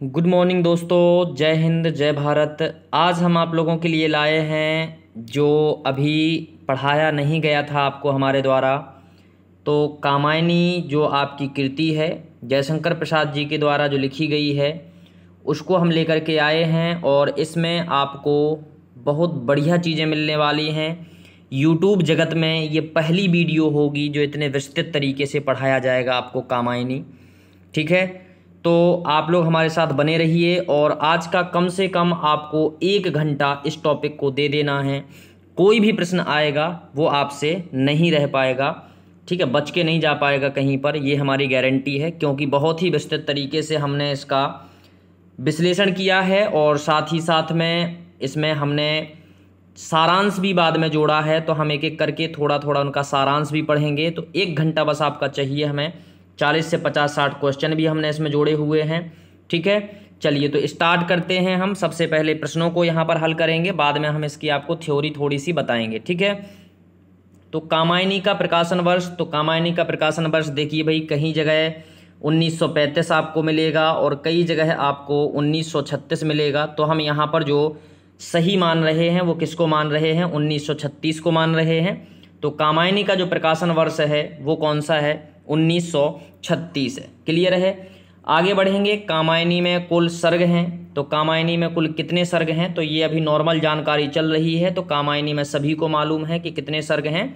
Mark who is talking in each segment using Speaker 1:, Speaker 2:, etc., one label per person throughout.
Speaker 1: Good morning दोस्तों, जय हिंद जय भारत। आज हम आप लोगों के लिए लाए हैं जो अभी पढ़ाया नहीं गया था आपको हमारे द्वारा। तो कामायनी जो आपकी कृति है जयशंकर प्रसाद जी के द्वारा जो लिखी गई है उसको हम लेकर के आए हैं और इसमें आपको बहुत बढ़िया चीज़ें मिलने वाली हैं। यूट्यूब जगत में ये पहली वीडियो होगी जो इतने विस्तृत तरीके से पढ़ाया जाएगा आपको कामायनी। ठीक है, तो आप लोग हमारे साथ बने रहिए और आज का कम से कम आपको 1 घंटा इस टॉपिक को दे देना है। कोई भी प्रश्न आएगा वो आपसे नहीं रह पाएगा, ठीक है, बच के नहीं जा पाएगा कहीं पर, ये हमारी गारंटी है, क्योंकि बहुत ही विस्तृत तरीके से हमने इसका विश्लेषण किया है और साथ ही साथ में इसमें हमने सारांश भी बाद में जोड़ा है। तो हम एक एक करके थोड़ा थोड़ा उनका सारांश भी पढ़ेंगे। तो 1 घंटा बस आपका चाहिए हमें। 40 से 50-60 क्वेश्चन भी हमने इसमें जोड़े हुए हैं। ठीक है, चलिए तो स्टार्ट करते हैं। हम सबसे पहले प्रश्नों को यहाँ पर हल करेंगे, बाद में हम इसकी आपको थ्योरी थोड़ी सी बताएंगे। ठीक है, तो कामायनी का प्रकाशन वर्ष, तो कामायनी का प्रकाशन वर्ष देखिए भाई, कहीं जगह 1935 आपको मिलेगा और कई जगह आपको 1936 मिलेगा। तो हम यहाँ पर जो सही मान रहे हैं वो किसको मान रहे हैं? 1936 को मान रहे हैं। तो कामायनी का जो प्रकाशन वर्ष है वो कौन सा है? 1936 है। क्लियर है, आगे बढ़ेंगे। कामायनी में कुल सर्ग हैं, तो कामायनी में कुल कितने सर्ग हैं? तो ये अभी नॉर्मल जानकारी चल रही है। तो कामायनी में सभी को मालूम है कि कितने सर्ग हैं,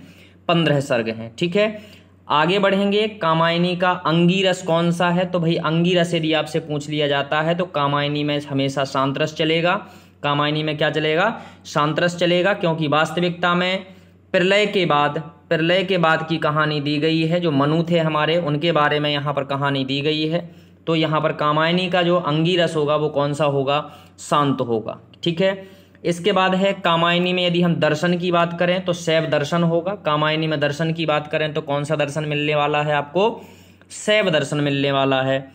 Speaker 1: 15 सर्ग हैं। ठीक है, आगे बढ़ेंगे। कामायनी का अंगीरस कौन सा है? तो भाई अंगीरस यदि आपसे पूछ लिया जाता है तो कामायनी में हमेशा शांतरस चलेगा। कामायनी में क्या चलेगा? शांतरस चलेगा, क्योंकि वास्तविकता में प्रलय के बाद की कहानी दी गई है। जो मनु थे हमारे, उनके बारे में यहाँ पर कहानी दी गई है। तो यहाँ पर कामायनी का जो अंगीरस होगा वो कौन सा होगा? शांत होगा। ठीक है, इसके बाद है कामायनी में यदि हम दर्शन की बात करें तो शैव दर्शन होगा। कामायनी में दर्शन की बात करें तो कौन सा दर्शन मिलने वाला है आपको? शैव दर्शन मिलने वाला है।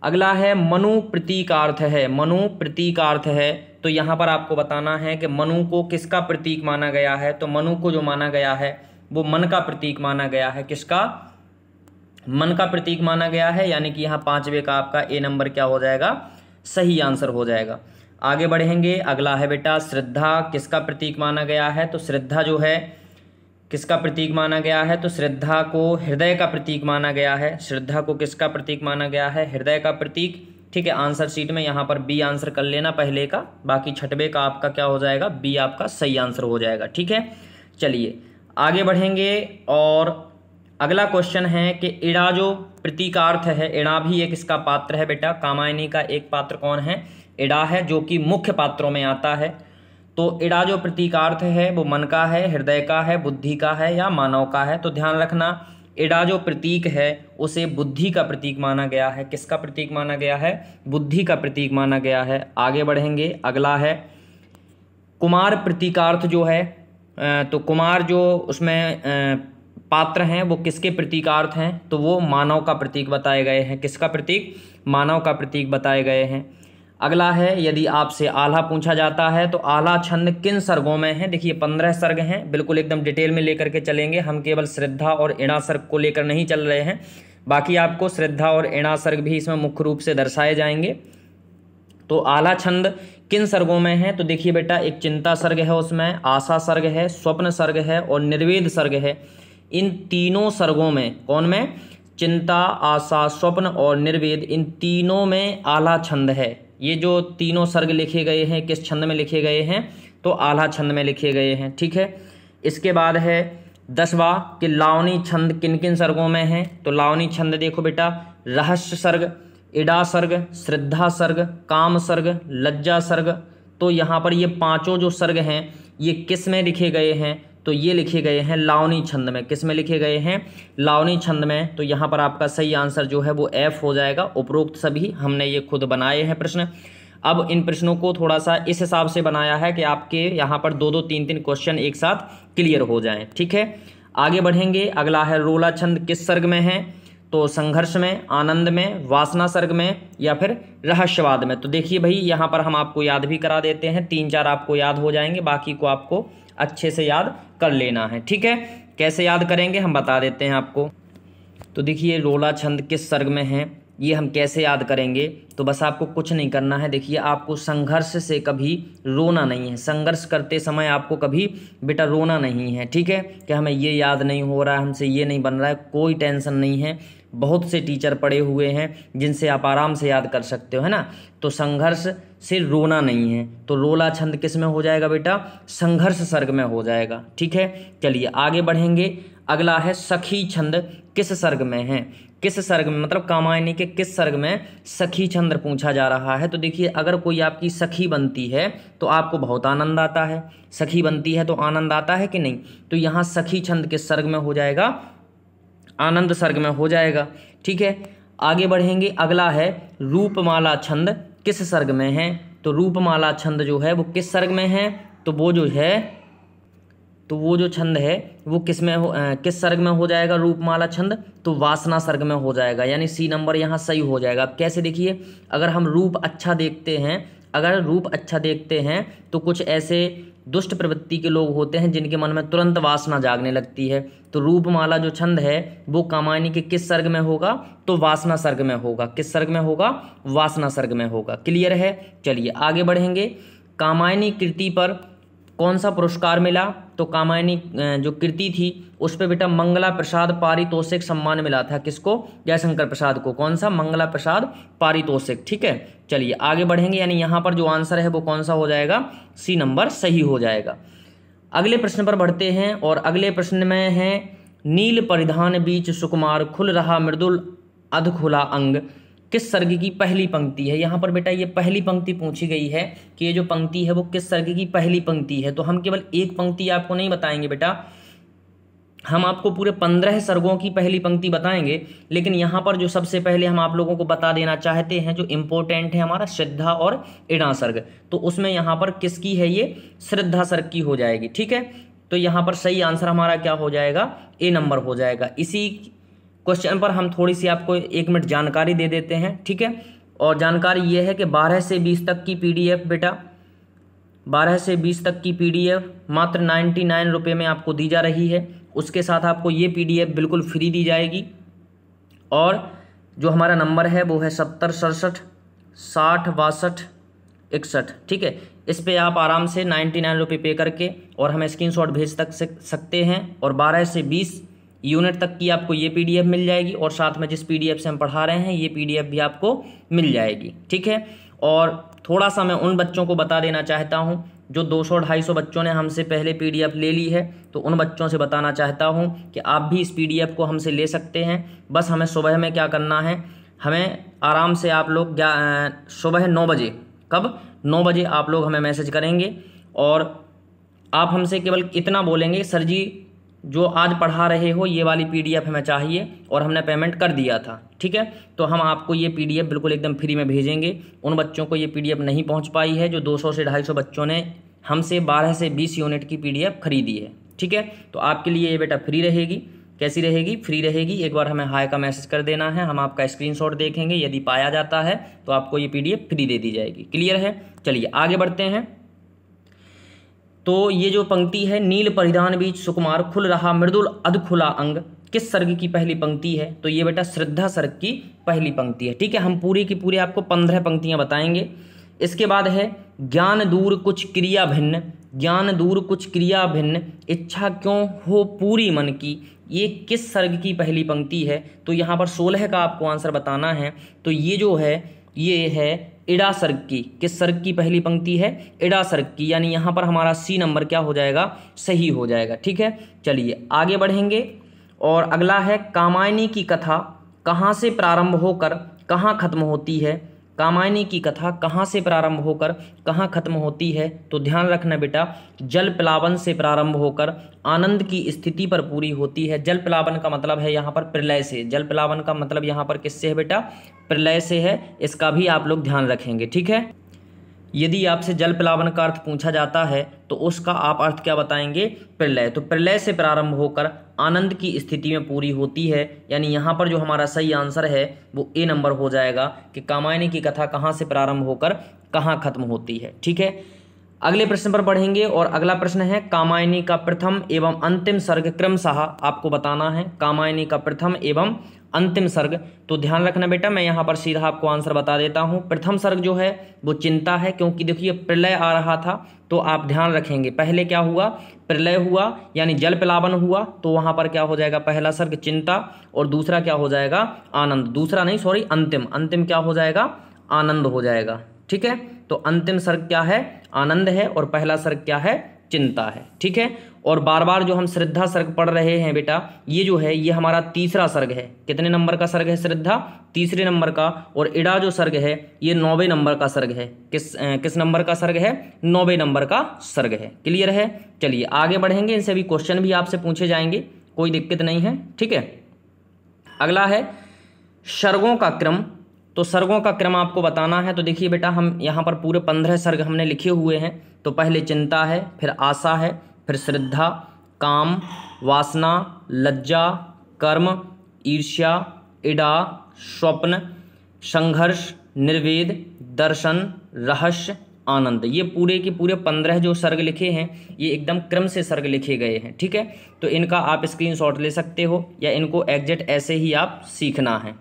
Speaker 1: अगला है मनु प्रतीकार्थ है। मनु प्रतीकार्थ है, तो यहाँ पर आपको बताना है कि मनु को किसका प्रतीक माना गया है? तो मनु को जो माना गया है वो मन का प्रतीक माना गया है। किसका? मन का प्रतीक माना गया है, यानी कि यहाँ 5वें का आपका ए नंबर क्या हो जाएगा? सही आंसर हो जाएगा। आगे बढ़ेंगे। अगला है बेटा श्रद्धा, किसका प्रतीक माना गया है? तो श्रद्धा जो है किसका प्रतीक माना गया है? तो श्रद्धा को हृदय का प्रतीक माना गया है। श्रद्धा को किसका प्रतीक माना गया है? हृदय का प्रतीक। ठीक है, आंसर शीट में यहाँ पर बी आंसर कर लेना पहले का, बाकी छठवें का आपका क्या हो जाएगा? बी आपका सही आंसर हो जाएगा। ठीक है, चलिए आगे बढ़ेंगे और अगला क्वेश्चन है कि इड़ा जो प्रतीकार्थ है, इड़ा भी एक इसका पात्र है बेटा। कामायनी का एक पात्र कौन है? इड़ा है, जो कि मुख्य पात्रों में आता है। तो इड़ा जो प्रतीकार्थ है वो मन का है, हृदय का है, बुद्धि का है या मानव का है? तो ध्यान रखना, इड़ा जो प्रतीक है उसे बुद्धि का प्रतीक माना गया है। किसका प्रतीक माना गया है? बुद्धि का प्रतीक माना गया है। आगे बढ़ेंगे। अगला है कुमार प्रतीकार्थ जो है, तो कुमार जो उसमें पात्र हैं वो किसके प्रतीकार्थ हैं? तो वो मानव का प्रतीक बताए गए हैं। किसका प्रतीक? मानव का प्रतीक बताए गए हैं। अगला है, यदि आपसे आल्हा पूछा जाता है तो आल्हा छंद किन सर्गों में है? देखिए 15 सर्ग हैं, बिल्कुल एकदम डिटेल में लेकर के चलेंगे। हम केवल श्रद्धा और इणा सर्ग को लेकर नहीं चल रहे हैं, बाकी आपको श्रद्धा और इणा सर्ग भी इसमें मुख्य रूप से दर्शाए जाएंगे। तो आल्हा छंद किन सर्गों में है? तो देखिए बेटा, एक चिंता सर्ग है, उसमें आशा सर्ग है, स्वप्न सर्ग है और निर्वेद सर्ग है। इन तीनों सर्गों में, कौन में? चिंता, आशा, स्वप्न और निर्वेद, इन तीनों में आल्हा छंद है। ये जो तीनों सर्ग लिखे गए हैं किस छंद में लिखे गए हैं? तो आल्हा छंद में लिखे गए हैं। ठीक है, इसके बाद है 10वां कि लावनी छंद किन किन सर्गों में है? तो लावनी छंद देखो बेटा, रहस्य सर्ग, इड़ा सर्ग, श्रद्धा सर्ग, काम सर्ग, लज्जा सर्ग। तो यहाँ पर ये पांचों जो सर्ग हैं ये किस में लिखे गए हैं? तो ये लिखे गए हैं लावनी छंद में। किस में लिखे गए हैं? लावनी छंद में। तो यहाँ पर आपका सही आंसर जो है वो एफ हो जाएगा। उपरोक्त सभी हमने ये खुद बनाए हैं प्रश्न। अब इन प्रश्नों को थोड़ा सा इस हिसाब से बनाया है कि आपके यहाँ पर 2-2, 3-3 क्वेश्चन एक साथ क्लियर हो जाएं। ठीक है, आगे बढ़ेंगे। अगला है रोला छंद किस सर्ग में है? तो संघर्ष में, आनंद में, वासना सर्ग में या फिर रहस्यवाद में। तो देखिए भाई, यहाँ पर हम आपको याद भी करा देते हैं, 3-4 आपको याद हो जाएंगे, बाकी को आपको अच्छे से याद कर लेना है। ठीक है, कैसे याद करेंगे हम बता देते हैं आपको। तो देखिए रोला छंद किस सर्ग में है? ये हम कैसे याद करेंगे? तो बस आपको कुछ नहीं करना है। देखिए, आपको संघर्ष से कभी रोना नहीं है, संघर्ष करते समय आपको कभी बेटा रोना नहीं है, ठीक है? कि हमें ये याद नहीं हो रहा है, हमसे ये नहीं बन रहा है, कोई टेंशन नहीं है। बहुत से टीचर पढ़े हुए हैं जिनसे आप आराम से याद कर सकते हो, है ना? तो संघर्ष से रोना नहीं है, तो रोला छंद किस में हो जाएगा बेटा? संघर्ष सर्ग में हो जाएगा, ठीक है? चलिए आगे बढ़ेंगे। अगला है सखी छंद किस सर्ग में है? किस सर्ग में, मतलब कामायनी के किस सर्ग में सखी छंद पूछा जा रहा है? तो देखिए, अगर कोई आपकी सखी बनती है तो आपको बहुत आनंद आता है। सखी बनती है तो आनंद आता है कि नहीं? तो यहाँ सखी छंद किस सर्ग में हो जाएगा? आनंद सर्ग में हो जाएगा, ठीक है? आगे बढ़ेंगे। अगला है रूपमाला छंद किस सर्ग में है? तो रूपमाला छंद जो है वो किस सर्ग में है? तो वो जो छंद है वो किस में किस सर्ग में हो जाएगा रूपमाला छंद? तो वासना सर्ग में हो जाएगा, यानी सी नंबर यहाँ सही हो जाएगा। अब कैसे? देखिए, अगर हम रूप अच्छा देखते हैं तो कुछ ऐसे दुष्ट प्रवृत्ति के लोग होते हैं जिनके मन में तुरंत वासना जागने लगती है। तो रूपमाला जो छंद है वो कामायनी के किस सर्ग में होगा? तो वासना सर्ग में होगा। किस सर्ग में होगा? वासना सर्ग में होगा। क्लियर है? चलिए आगे बढ़ेंगे। कामायनी कृति पर कौन सा पुरस्कार मिला? तो कामायनी जो कृति थी उस पे बेटा मंगला प्रसाद पारितोषिक सम्मान मिला था। किसको? जयशंकर प्रसाद को। कौन सा? मंगला प्रसाद पारितोषिक, ठीक है? चलिए आगे बढ़ेंगे, यानी यहाँ पर जो आंसर है वो कौन सा हो जाएगा? सी नंबर सही हो जाएगा। अगले प्रश्न पर बढ़ते हैं, और अगले प्रश्न में है नील परिधान बीच सुकुमार खुल रहा मृदुल अध खुला अंग किस सर्ग की पहली पंक्ति है? यहाँ पर बेटा ये पहली पंक्ति पूछी गई है कि ये जो पंक्ति है वो किस सर्ग की पहली पंक्ति है। तो हम केवल एक पंक्ति आपको नहीं बताएंगे बेटा, हम आपको पूरे 15 सर्गों की पहली पंक्ति बताएंगे। लेकिन यहाँ पर जो सबसे पहले हम आप लोगों को बता देना चाहते हैं, जो इम्पोर्टेंट है हमारा श्रद्धा और इड़ा सर्ग, तो उसमें यहाँ पर किसकी है? ये श्रद्धा सर्ग की हो जाएगी, ठीक है? तो यहाँ पर सही आंसर हमारा क्या हो जाएगा? ए नंबर हो जाएगा। इसी क्वेश्चन पर हम थोड़ी सी आपको 1 मिनट जानकारी दे देते हैं, ठीक है? और जानकारी ये है कि 12 से 20 तक की पीडीएफ बेटा, 12 से 20 तक की पीडीएफ मात्र 99 रुपये में आपको दी जा रही है। उसके साथ आपको ये पीडीएफ बिल्कुल फ्री दी जाएगी। और जो हमारा नंबर है वो है 70 67 60 62 61, ठीक है? इस पे आप आराम से 99 रुपये पे करके और हमें स्क्रीनशॉट भेज सकते हैं। और 12 से 20 यूनिट तक की आपको ये पीडीएफ मिल जाएगी, और साथ में जिस पीडीएफ से हम पढ़ा रहे हैं ये पीडीएफ भी आपको मिल जाएगी, ठीक है? और थोड़ा सा मैं उन बच्चों को बता देना चाहता हूँ जो 200-250 बच्चों ने हमसे पहले पीडीएफ ले ली है, तो उन बच्चों से बताना चाहता हूँ कि आप भी इस पीडीएफ को हमसे ले सकते हैं। बस हमें सुबह में क्या करना है, हमें आराम से आप लोग सुबह 9 बजे, कब? 9 बजे आप लोग हमें मैसेज करेंगे और आप हमसे केवल इतना बोलेंगे, सर जी जो आज पढ़ा रहे हो ये वाली पीडीएफ हमें चाहिए और हमने पेमेंट कर दिया था, ठीक है? तो हम आपको ये पीडीएफ बिल्कुल एकदम फ्री में भेजेंगे। उन बच्चों को ये पीडीएफ नहीं पहुंच पाई है जो 200 से 250 बच्चों ने हमसे 12 से 20 यूनिट की पीडीएफ खरीदी है, ठीक है? तो आपके लिए ये बेटा फ्री रहेगी। कैसी रहेगी? फ्री रहेगी। एक बार हमें हाय का मैसेज कर देना है, हम आपका स्क्रीनशॉट देखेंगे, यदि पाया जाता है तो आपको ये पीडीएफ फ्री दे दी जाएगी। क्लियर है? चलिए आगे बढ़ते हैं। तो ये जो पंक्ति है, नील परिधान बीच सुकुमार खुल रहा मृदुल अध खुला अंग, किस सर्ग की पहली पंक्ति है? तो ये बेटा श्रद्धा सर्ग की पहली पंक्ति है, ठीक है? हम पूरी की पूरी आपको 15 पंक्तियां बताएंगे। इसके बाद है ज्ञान दूर कुछ क्रिया भिन्न, ज्ञान दूर कुछ क्रिया भिन्न, इच्छा क्यों हो पूरी मन की, ये किस सर्ग की पहली पंक्ति है? तो यहाँ पर 16 का आपको आंसर बताना है। तो ये जो है ये है इड़ा सर्ग की। किस सर्ग की पहली पंक्ति है? इड़ा सर्ग की, यानी यहाँ पर हमारा सी नंबर क्या हो जाएगा? सही हो जाएगा, ठीक है? चलिए आगे बढ़ेंगे। और अगला है कामायनी की कथा कहाँ से प्रारंभ होकर कहाँ खत्म होती है? कामायनी की कथा कहाँ से प्रारंभ होकर कहाँ खत्म होती है? तो ध्यान रखना बेटा, जल प्लावन से प्रारंभ होकर आनंद की स्थिति पर पूरी होती है। जल प्लावन का मतलब है यहाँ पर प्रलय से। जल प्लावन का मतलब यहाँ पर किससे है बेटा? प्रलय से है। इसका भी आप लोग ध्यान रखेंगे, ठीक है? यदि आपसे जल प्लावन का अर्थ पूछा जाता है तो उसका आप अर्थ क्या बताएंगे? प्रलय। तो प्रलय से प्रारंभ होकर आनंद की स्थिति में पूरी होती है, यानी यहाँ पर जो हमारा सही आंसर है वो ए नंबर हो जाएगा कि कामायनी की कथा कहाँ से प्रारंभ होकर कहाँ खत्म होती है, ठीक है? अगले प्रश्न पर बढ़ेंगे और अगला प्रश्न है कामायनी का प्रथम एवं अंतिम सर्ग क्रमशः आपको बताना है। कामायनी का प्रथम एवं अंतिम सर्ग। तो ध्यान रखना बेटा, मैं यहाँ पर सीधा आपको आंसर बता देता हूँ। प्रथम सर्ग जो है वो चिंता है, क्योंकि देखिए प्रलय आ रहा था, तो आप ध्यान रखेंगे पहले क्या हुआ, प्रलय हुआ यानी जल प्लावन हुआ, तो वहाँ पर क्या हो जाएगा, पहला सर्ग चिंता और दूसरा क्या हो जाएगा, आनंद। दूसरा नहीं सॉरी, अंतिम, अंतिम क्या हो जाएगा, आनंद हो जाएगा। ठीक है, तो अंतिम सर्ग क्या है, आनंद है, और पहला सर्ग क्या है, चिंता है। ठीक है, और बार बार जो हम श्रद्धा सर्ग पढ़ रहे हैं बेटा, ये जो है ये हमारा तीसरा सर्ग है। कितने नंबर का सर्ग है श्रद्धा, तीसरे नंबर का। और इड़ा जो सर्ग है ये 9वें नंबर का सर्ग है। किस नंबर का सर्ग है, 9वें नंबर का सर्ग है। क्लियर है, चलिए आगे बढ़ेंगे, इनसे भी क्वेश्चन भी आपसे पूछे जाएंगे, कोई दिक्कत नहीं है। ठीक है, अगला है सर्गों का क्रम। तो सर्गों का क्रम आपको बताना है। तो देखिए बेटा, हम यहाँ पर पूरे 15 सर्ग हमने लिखे हुए हैं। तो पहले चिंता है, फिर आशा है, फिर श्रद्धा, काम, वासना, लज्जा, कर्म, ईर्ष्या, इड़ा, स्वप्न, संघर्ष, निर्वेद, दर्शन, रहस्य, आनंद। ये पूरे के पूरे 15 जो सर्ग लिखे हैं ये एकदम क्रम से सर्ग लिखे गए हैं। ठीक है, तो इनका आप स्क्रीनशॉट ले सकते हो या इनको एग्जैक्ट ऐसे ही आप सीखना है,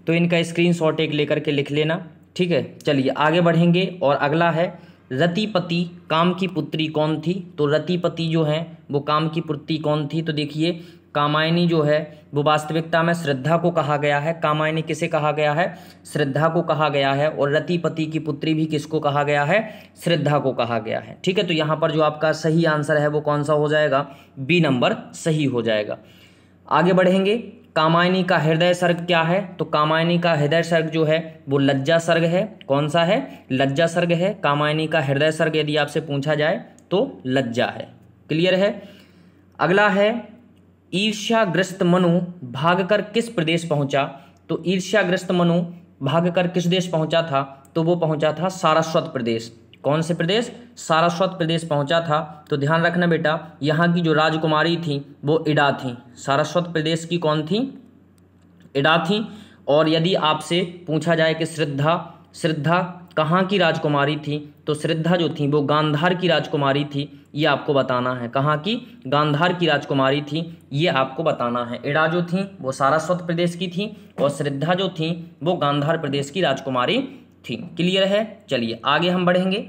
Speaker 1: तो इनका स्क्रीनशॉट एक लेकर के लिख लेना। ठीक है, चलिए आगे बढ़ेंगे। और अगला है रतिपति काम की पुत्री कौन थी। तो रतिपति जो है वो काम की पुत्री कौन थी। तो देखिए कामायनी जो है वो वास्तविकता में श्रद्धा को कहा गया है। कामायनी किसे कहा गया है, श्रद्धा को कहा गया है। और रतिपति की पुत्री भी किसको कहा गया है, श्रद्धा को कहा गया है। ठीक है, तो यहाँ पर जो आपका सही आंसर है वो कौन सा हो जाएगा, बी नंबर सही हो जाएगा। आगे बढ़ेंगे, कामायनी का हृदय सर्ग क्या है। तो कामायनी का हृदय सर्ग जो है वो लज्जा सर्ग है। कौन सा है, लज्जा सर्ग है। कामायनी का हृदय सर्ग यदि आपसे पूछा जाए तो लज्जा है। क्लियर है। अगला है ईर्ष्याग्रस्त मनु भागकर किस प्रदेश पहुंचा। तो ईर्ष्याग्रस्त मनु भागकर किस देश पहुंचा था। तो वो पहुंचा था सारस्वत प्रदेश। कौन से प्रदेश, सारस्वत प्रदेश पहुंचा था। तो ध्यान रखना बेटा, यहाँ की जो राजकुमारी थी वो इड़ा थी। सारस्वत प्रदेश की कौन थी, इड़ा थी। और यदि आपसे पूछा जाए कि श्रद्धा कहाँ की राजकुमारी थी, तो श्रद्धा जो थी वो गांधार की राजकुमारी थी। ये आपको बताना है, कहाँ की, गांधार की राजकुमारी थी, ये आपको बताना है। इड़ा जो थी वो सारस्वत प्रदेश की थी और श्रद्धा जो थी वो गांधार प्रदेश की राजकुमारी थी। क्लियर है, चलिए आगे हम बढ़ेंगे।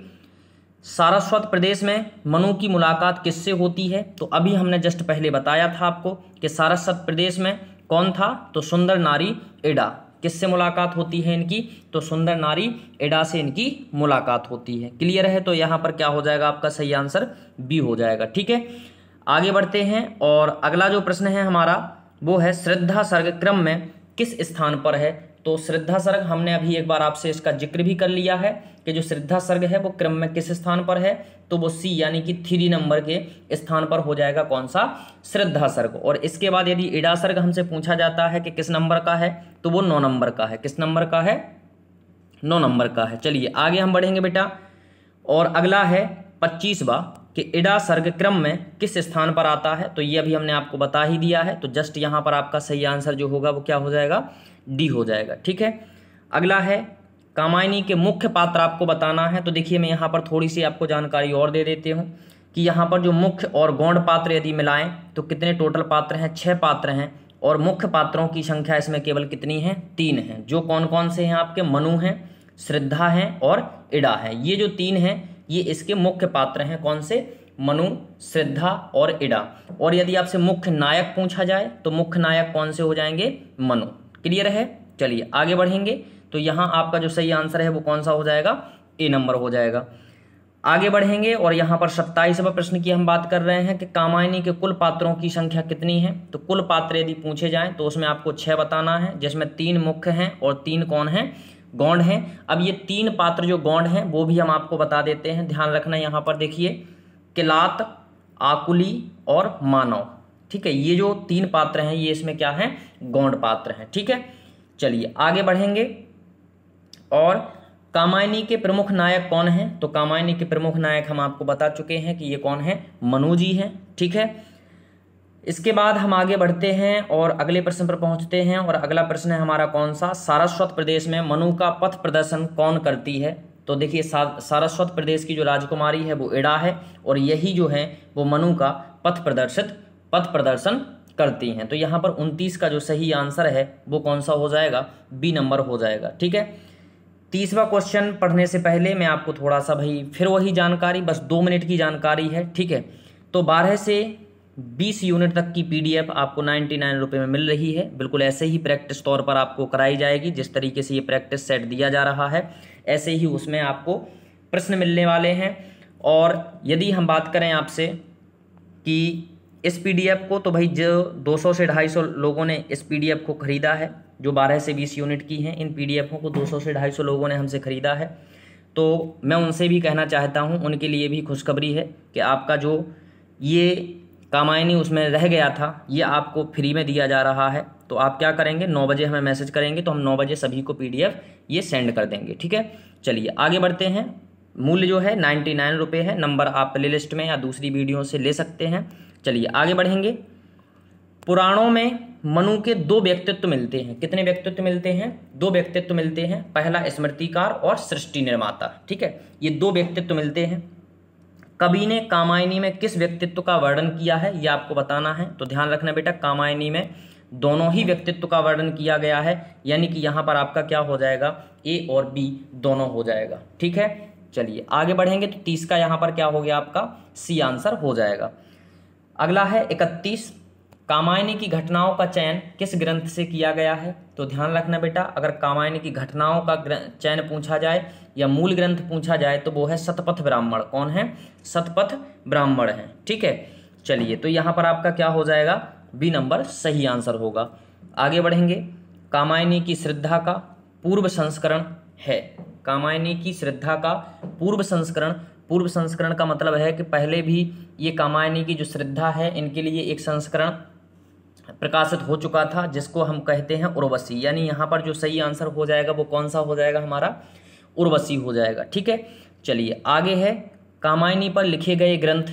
Speaker 1: सारस्वत प्रदेश में मनु की मुलाकात किससे होती है। तो अभी हमने जस्ट पहले बताया था आपको कि सारस्वत प्रदेश में कौन था, तो सुंदर नारी इड़ा। किससे मुलाकात होती है इनकी, तो सुंदर नारी इड़ा से इनकी मुलाकात होती है। क्लियर है, तो यहाँ पर क्या हो जाएगा आपका सही आंसर बी हो जाएगा। ठीक है, आगे बढ़ते हैं। और अगला जो प्रश्न है हमारा वो है श्रद्धा सर्ग क्रम में किस स्थान पर है। तो श्रद्धा सर्ग हमने अभी एक बार आपसे इसका जिक्र भी कर लिया है कि जो श्रद्धा सर्ग है वो क्रम में किस स्थान पर है। तो वो सी यानी कि 3 नंबर के स्थान पर हो जाएगा कौन सा, श्रद्धा सर्ग। और इसके बाद यदि इड़ा सर्ग हमसे पूछा जाता है कि किस नंबर का है, तो वो 9 नंबर का है। किस नंबर का है, 9 नंबर का है। चलिए आगे हम बढ़ेंगे बेटा। और अगला है 25वां कि इड़ा सर्ग क्रम में किस स्थान पर आता है। तो ये अभी हमने आपको बता ही दिया है, तो जस्ट यहाँ पर आपका सही आंसर जो होगा वो क्या हो जाएगा, डी हो जाएगा। ठीक है, अगला है कामायनी के मुख्य पात्र आपको बताना है। तो देखिए मैं यहाँ पर थोड़ी सी आपको जानकारी और दे देती हूँ कि यहाँ पर जो मुख्य और गौण पात्र यदि मिलाएं तो कितने टोटल पात्र हैं, 6 पात्र हैं। और मुख्य पात्रों की संख्या इसमें केवल कितनी है, 3 हैं। जो कौन कौन से हैं आपके, मनु हैं, श्रद्धा हैं और इड़ा है। ये जो 3 हैं ये इसके मुख्य पात्र हैं। कौन से, मनु, श्रद्धा और इड़ा। और यदि आपसे मुख्य नायक पूछा जाए तो मुख्य नायक कौन से हो जाएंगे, मनु। क्लियर है, चलिए आगे बढ़ेंगे। तो यहाँ आपका जो सही आंसर है वो कौन सा हो जाएगा, ए नंबर हो जाएगा। आगे बढ़ेंगे और यहाँ पर 27वां प्रश्न की हम बात कर रहे हैं कि कामायनी के कुल पात्रों की संख्या कितनी है। तो कुल पात्र यदि पूछे जाएं तो उसमें आपको 6 बताना है, जिसमें 3 मुख्य हैं और 3 कौन हैं, गौण हैं। अब ये 3 पात्र जो गौण हैं वो भी हम आपको बता देते हैं। ध्यान रखना, यहाँ पर देखिए किलात, आकुली और मानव। ठीक है, ये जो 3 पात्र हैं ये इसमें क्या है, गौण पात्र हैं। ठीक है, चलिए आगे बढ़ेंगे। और कामायनी के प्रमुख नायक कौन हैं। तो कामायनी के प्रमुख नायक हम आपको बता चुके हैं कि ये कौन है, मनु जी हैं। ठीक है, इसके बाद हम आगे बढ़ते हैं और अगले प्रश्न पर पहुंचते हैं। और अगला प्रश्न है हमारा कौन सा, सारस्वत प्रदेश में मनु का पथ प्रदर्शन कौन करती है। तो देखिए सारस्वत प्रदेश की जो राजकुमारी है वो इड़ा है और यही जो है वो मनु का पथ प्रदर्शन करती हैं। तो यहाँ पर 29 का जो सही आंसर है वो कौन सा हो जाएगा, बी नंबर हो जाएगा। ठीक है, तीसरा क्वेश्चन पढ़ने से पहले मैं आपको थोड़ा सा भाई फिर वही जानकारी, बस 2 मिनट की जानकारी है। ठीक है, तो 12 से 20 यूनिट तक की PDF आपको 99 रुपये में मिल रही है। बिल्कुल ऐसे ही प्रैक्टिस तौर पर आपको कराई जाएगी, जिस तरीके से ये प्रैक्टिस सेट दिया जा रहा है ऐसे ही उसमें आपको प्रश्न मिलने वाले हैं। और यदि हम बात करें आपसे कि इस PDF को, तो भाई जो 200 से 250 लोगों ने इस PDF को ख़रीदा है, जो 12 से 20 यूनिट की हैं, इन PDF को 200 से 250 लोगों ने हमसे ख़रीदा है। तो मैं उनसे भी कहना चाहता हूँ, उनके लिए भी खुशखबरी है कि आपका जो ये कामायनी उसमें रह गया था, ये आपको फ्री में दिया जा रहा है। तो आप क्या करेंगे, 9 बजे हमें मैसेज करेंगे तो हम 9 बजे सभी को PDF ये सेंड कर देंगे। ठीक है, चलिए आगे बढ़ते हैं। मूल्य जो है 99 रुपये है। नंबर आप प्ले लिस्ट में या दूसरी वीडियो से ले सकते हैं। चलिए आगे बढ़ेंगे। पुराणों में मनु के 2 व्यक्तित्व मिलते हैं। कितने व्यक्तित्व मिलते हैं, 2 व्यक्तित्व मिलते हैं। पहला स्मृतिकार और सृष्टि निर्माता। ठीक है, ये 2 व्यक्तित्व मिलते हैं। कवि ने कामायनी में किस व्यक्तित्व का वर्णन किया है, ये आपको बताना है। तो ध्यान रखना बेटा, कामायनी में दोनों ही व्यक्तित्व का वर्णन किया गया है, यानी कि यहाँ पर आपका क्या हो जाएगा, ए और बी दोनों हो जाएगा। ठीक है, चलिए आगे बढ़ेंगे। तो 30 का यहाँ पर क्या हो गया, आपका सी आंसर हो जाएगा। अगला है 31, कामायनी की घटनाओं का चयन किस ग्रंथ से किया गया है। तो ध्यान रखना बेटा, अगर कामायनी की घटनाओं का चयन पूछा जाए या मूल ग्रंथ पूछा जाए तो वो है शतपथ ब्राह्मण। कौन है, शतपथ ब्राह्मण है। ठीक है, चलिए तो यहाँ पर आपका क्या हो जाएगा, बी नंबर सही आंसर होगा। आगे बढ़ेंगे। कामायनी की श्रद्धा का पूर्व संस्करण है। कामायनी की श्रद्धा का पूर्व संस्करण, पूर्व संस्करण का मतलब है कि पहले भी ये कामायनी की जो श्रद्धा है इनके लिए एक संस्करण प्रकाशित हो चुका था, जिसको हम कहते हैं उर्वशी। यानी यहाँ पर जो सही आंसर हो जाएगा वो कौन सा हो जाएगा, हमारा उर्वशी हो जाएगा। ठीक है, चलिए आगे है। कामायनी पर लिखे गए ग्रंथ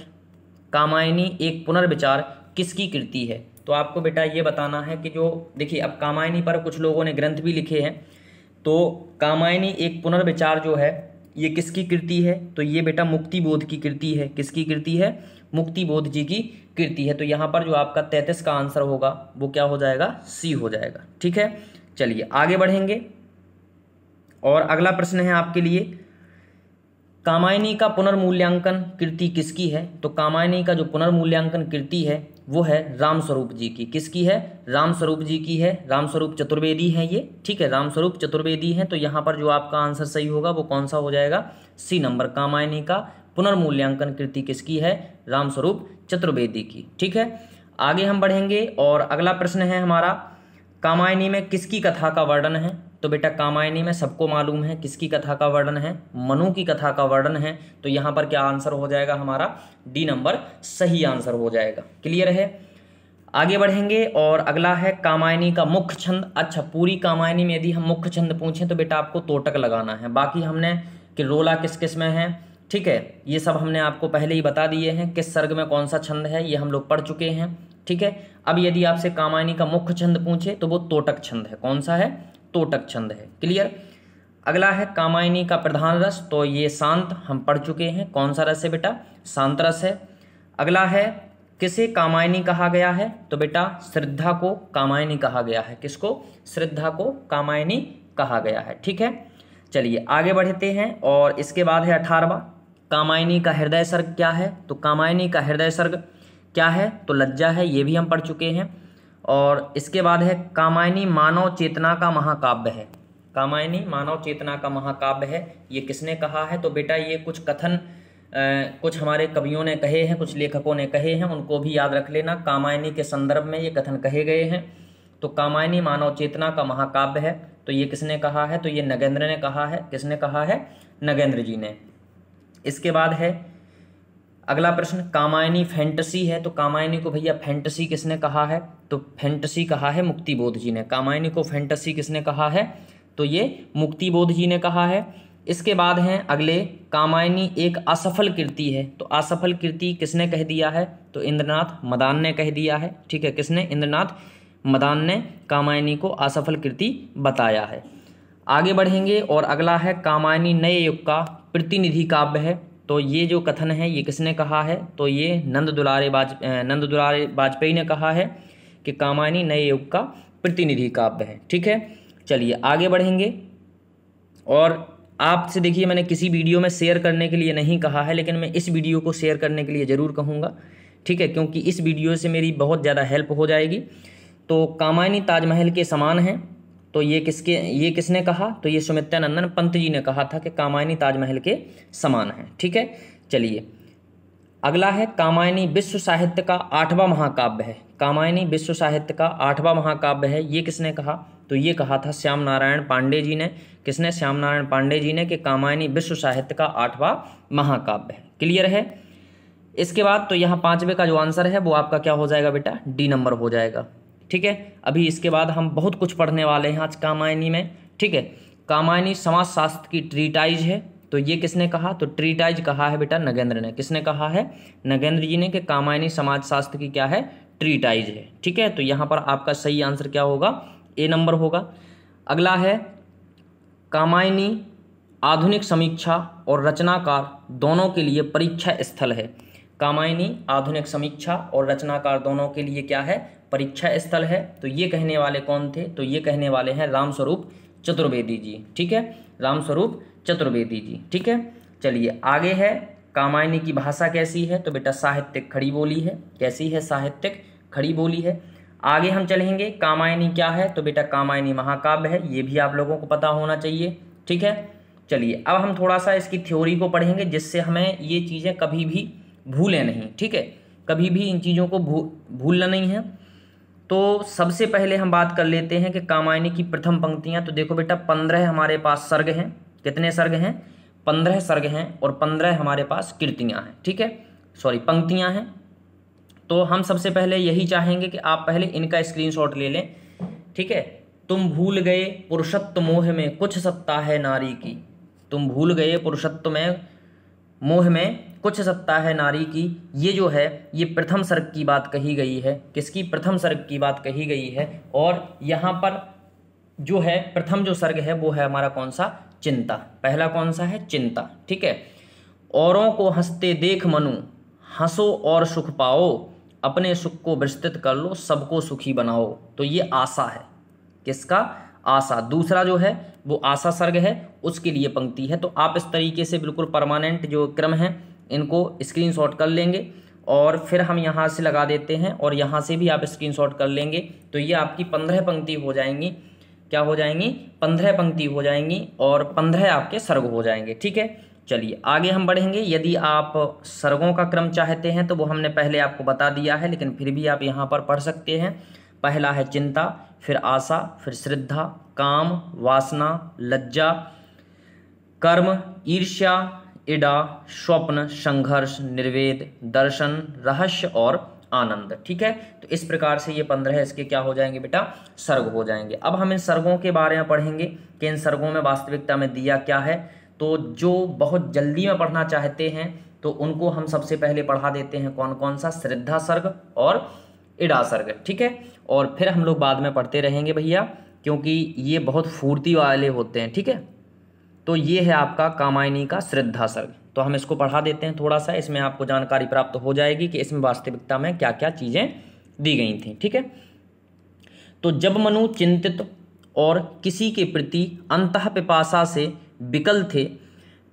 Speaker 1: कामायनी एक पुनर्विचार किसकी कृति है। तो आपको बेटा ये बताना है कि जो देखिए, अब कामायनी पर कुछ लोगों ने ग्रंथ भी लिखे हैं, तो कामायनी एक पुनर्विचार जो है ये किसकी कृति है। तो ये बेटा मुक्तिबोध की कृति है। किसकी कृति है, मुक्तिबोध जी की कृति है। तो यहाँ पर जो आपका 33 का आंसर होगा वो क्या हो जाएगा, सी हो जाएगा। ठीक है, चलिए आगे बढ़ेंगे। और अगला प्रश्न है आपके लिए, कामायनी का पुनर्मूल्यांकन कृति किसकी है। तो कामायनी का जो पुनर्मूल्यांकन कृति है वो है रामस्वरूप जी की। किसकी है, रामस्वरूप जी की है। रामस्वरूप चतुर्वेदी है ये। ठीक है, रामस्वरूप चतुर्वेदी है। तो यहाँ पर जो आपका आंसर सही होगा वो कौन सा हो जाएगा, सी नंबर। कामायनी का पुनर्मूल्यांकन कृति किसकी है, रामस्वरूप चतुर्वेदी की। ठीक है, आगे हम बढ़ेंगे। और अगला प्रश्न है हमारा, कामायनी में किसकी कथा का वर्णन है। तो बेटा कामायनी में सबको मालूम है किसकी कथा का वर्णन है, मनु की कथा का वर्णन है। तो यहाँ पर क्या आंसर हो जाएगा, हमारा डी नंबर सही आंसर हो जाएगा। क्लियर है, आगे बढ़ेंगे। और अगला है कामायनी का मुख्य छंद। अच्छा, पूरी कामायनी में यदि हम मुख्य छंद पूछें तो बेटा आपको तोटक लगाना है। बाकी हमने कि रोला किस किस में है, ठीक है, ये सब हमने आपको पहले ही बता दिए हैं। किस सर्ग में कौन सा छंद है ये हम लोग पढ़ चुके हैं। ठीक है, अब यदि आपसे कामायनी का मुख्य छंद पूछे तो वो तोटक छंद है। कौन सा है, तोटक छंद है। क्लियर, अगला है कामायनी का प्रधान रस। तो ये शांत हम पढ़ चुके हैं। कौन सा रस है बेटा, शांत रस है। अगला है किसे कामायनी कहा गया है। तो बेटा श्रद्धा को कामायनी कहा गया है। किसको, श्रद्धा को कामायनी कहा गया है। ठीक है, चलिए आगे बढ़ते हैं। और इसके बाद है 18वां, कामायनी का हृदय सर्ग क्या है। तो कामायनी का हृदय सर्ग क्या है, तो लज्जा है। ये भी हम पढ़ चुके हैं। और इसके बाद है कामायनी मानव चेतना का महाकाव्य है। कामायनी मानव चेतना का महाकाव्य है, ये किसने कहा है। तो बेटा ये कुछ कथन कुछ हमारे कवियों ने कहे हैं, कुछ लेखकों ने कहे हैं, उनको भी याद रख लेना। कामायनी के संदर्भ में ये कथन कहे गए हैं। तो कामायनी मानव चेतना का महाकाव्य है, तो ये किसने कहा है, तो ये नगेंद्र ने कहा है। किसने कहा है, नगेंद्र जी ने। इसके बाद है अगला प्रश्न, कामायनी फैंटेसी है। तो कामायनी को भैया फैंटेसी किसने कहा है, तो फैंटेसी कहा है मुक्तिबोध जी ने। कामायनी को फैंटेसी किसने कहा है, तो ये मुक्तिबोध जी ने कहा है। इसके बाद हैं अगले, कामायनी एक असफल कृति है। तो असफल कृति किसने कह दिया है, तो इंद्रनाथ मदान ने कह दिया है। ठीक है, किसने, इंद्रनाथ मदान ने कामायनी को असफल कृति बताया है। आगे बढ़ेंगे। और अगला है कामायनी नए युग का प्रतिनिधि काव्य है। तो ये जो कथन है ये किसने कहा है, तो ये नंद दुलारे वाजपेयी ने कहा है कि कामायनी नए युग का प्रतिनिधि काव्य है। ठीक है, चलिए आगे बढ़ेंगे। और आपसे देखिए, मैंने किसी वीडियो में शेयर करने के लिए नहीं कहा है, लेकिन मैं इस वीडियो को शेयर करने के लिए ज़रूर कहूँगा। ठीक है, क्योंकि इस वीडियो से मेरी बहुत ज़्यादा हेल्प हो जाएगी। तो कामायनी ताजमहल के समान है, तो ये किसने कहा? तो ये सुमित्रा नंदन पंत जी ने कहा था कि कामायनी ताजमहल के समान है। ठीक है, चलिए अगला है, कामायनी विश्व साहित्य का 8वां महाकाव्य है। कामायनी विश्व साहित्य का 8वां महाकाव्य है, ये किसने कहा? तो ये कहा था श्याम नारायण पांडे जी ने। किसने? श्याम नारायण पांडे जी ने, कि कामायनी विश्व साहित्य का 8वां महाकाव्य है। क्लियर है? इसके बाद तो यहाँ 5वें का जो आंसर है वो आपका क्या हो जाएगा बेटा? डी नंबर हो जाएगा। ठीक है, अभी इसके बाद हम बहुत कुछ पढ़ने वाले हैं आज कामायनी में। ठीक है, कामायनी समाजशास्त्र की ट्रीटाइज है, तो ये किसने कहा? तो ट्रीटाइज कहा है बेटा नगेंद्र ने। किसने कहा है? नगेंद्र जी ने, कि कामायनी समाजशास्त्र की क्या है? ट्रीटाइज है। ठीक है, तो यहाँ पर आपका सही आंसर क्या होगा? ए नंबर होगा। अगला है, कामायनी आधुनिक समीक्षा और रचनाकार दोनों के लिए परीक्षा स्थल है। कामायनी आधुनिक समीक्षा और रचनाकार दोनों के लिए क्या है? परीक्षा स्थल है। तो ये कहने वाले कौन थे? तो ये कहने वाले हैं रामस्वरूप चतुर्वेदी जी। ठीक है, रामस्वरूप चतुर्वेदी जी। ठीक है, चलिए आगे है, कामायनी की भाषा कैसी है? तो बेटा साहित्यिक खड़ी बोली है। कैसी है? साहित्यिक खड़ी बोली है। आगे हम चलेंगे, कामायनी क्या है? तो बेटा कामायनी महाकाव्य है, ये भी आप लोगों को पता होना चाहिए। ठीक है, चलिए अब हम थोड़ा सा इसकी थ्योरी को पढ़ेंगे, जिससे हमें ये चीज़ें कभी भी भूलें नहीं। ठीक है, कभी भी इन चीज़ों को भूलना नहीं है। तो सबसे पहले हम बात कर लेते हैं कि कामायनी की प्रथम पंक्तियाँ। तो देखो बेटा 15 हमारे पास सर्ग हैं। कितने सर्ग हैं? 15 सर्ग हैं, और 15 हमारे पास कृतियाँ हैं। ठीक है, सॉरी पंक्तियाँ हैं। तो हम सबसे पहले यही चाहेंगे कि आप पहले इनका स्क्रीनशॉट ले लें। ठीक है, तुम भूल गए पुरुषत्व मोह में कुछ सत्ता है नारी की। तुम भूल गए पुरुषत्व में मोह में कुछ सत्ता है नारी की। ये जो है ये प्रथम सर्ग की बात कही गई है। किसकी? प्रथम सर्ग की बात कही गई है। और यहाँ पर जो है प्रथम जो सर्ग है वो है हमारा कौन सा? चिंता। पहला कौन सा है? चिंता। ठीक है, औरों को हंसते देख मनु, हंसो और सुख पाओ, अपने सुख को विस्तृत कर लो, सबको सुखी बनाओ। तो ये आशा है। किसका? आशा। दूसरा जो है वो आशा सर्ग है, उसके लिए पंक्ति है। तो आप इस तरीके से बिल्कुल परमानेंट जो क्रम है इनको स्क्रीनशॉट कर लेंगे, और फिर हम यहाँ से लगा देते हैं, और यहाँ से भी आप स्क्रीनशॉट कर लेंगे। तो ये आपकी 15 पंक्ति हो जाएंगी। क्या हो जाएंगी? 15 पंक्ति हो जाएंगी, और 15 आपके सर्ग हो जाएंगे। ठीक है, चलिए आगे हम बढ़ेंगे। यदि आप सर्गों का क्रम चाहते हैं तो वो हमने पहले आपको बता दिया है, लेकिन फिर भी आप यहाँ पर पढ़ सकते हैं। पहला है चिंता, फिर आशा, फिर श्रद्धा, काम, वासना, लज्जा, कर्म, ईर्ष्या, इडा, स्वप्न, संघर्ष, निर्वेद, दर्शन, रहस्य और आनंद। ठीक है, तो इस प्रकार से ये 15 इसके क्या हो जाएंगे बेटा? सर्ग हो जाएंगे। अब हम इन सर्गों के बारे में पढ़ेंगे कि इन सर्गों में वास्तविकता में दिया क्या है। तो जो बहुत जल्दी में पढ़ना चाहते हैं तो उनको हम सबसे पहले पढ़ा देते हैं कौन कौन सा? श्रद्धा सर्ग और इडा सर्ग। ठीक है, और फिर हम लोग बाद में पढ़ते रहेंगे भैया, क्योंकि ये बहुत फुर्ती वाले होते हैं। ठीक है, तो ये है आपका कामायनी का श्रद्धा सर्ग। तो हम इसको पढ़ा देते हैं थोड़ा सा, इसमें आपको जानकारी प्राप्त हो जाएगी कि इसमें वास्तविकता में क्या क्या चीज़ें दी गई थी। ठीक है, तो जब मनु चिंतित और किसी के प्रति अंतः पिपासा से विकल थे,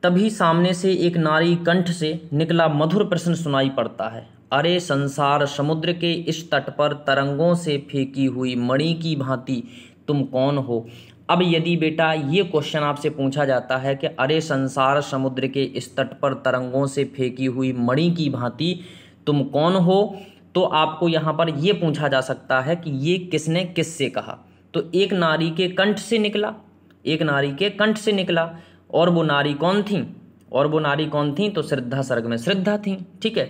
Speaker 1: तभी सामने से एक नारी कंठ से निकला मधुर प्रश्न सुनाई पड़ता है। अरे संसार समुद्र के इस तट पर तरंगों से फेंकी हुई मणि की भांति तुम कौन हो? अब यदि बेटा ये क्वेश्चन आपसे पूछा जाता है कि अरे संसार समुद्र के इस तट पर तरंगों से फेंकी हुई मणि की भांति तुम कौन हो, तो आपको यहाँ पर ये पूछा जा सकता है कि ये किसने किससे कहा। तो एक नारी के कंठ से निकला, एक नारी के कंठ से निकला, और वो नारी कौन थी? और वो नारी कौन थी? तो श्रद्धा सर्ग में श्रद्धा थी। ठीक है,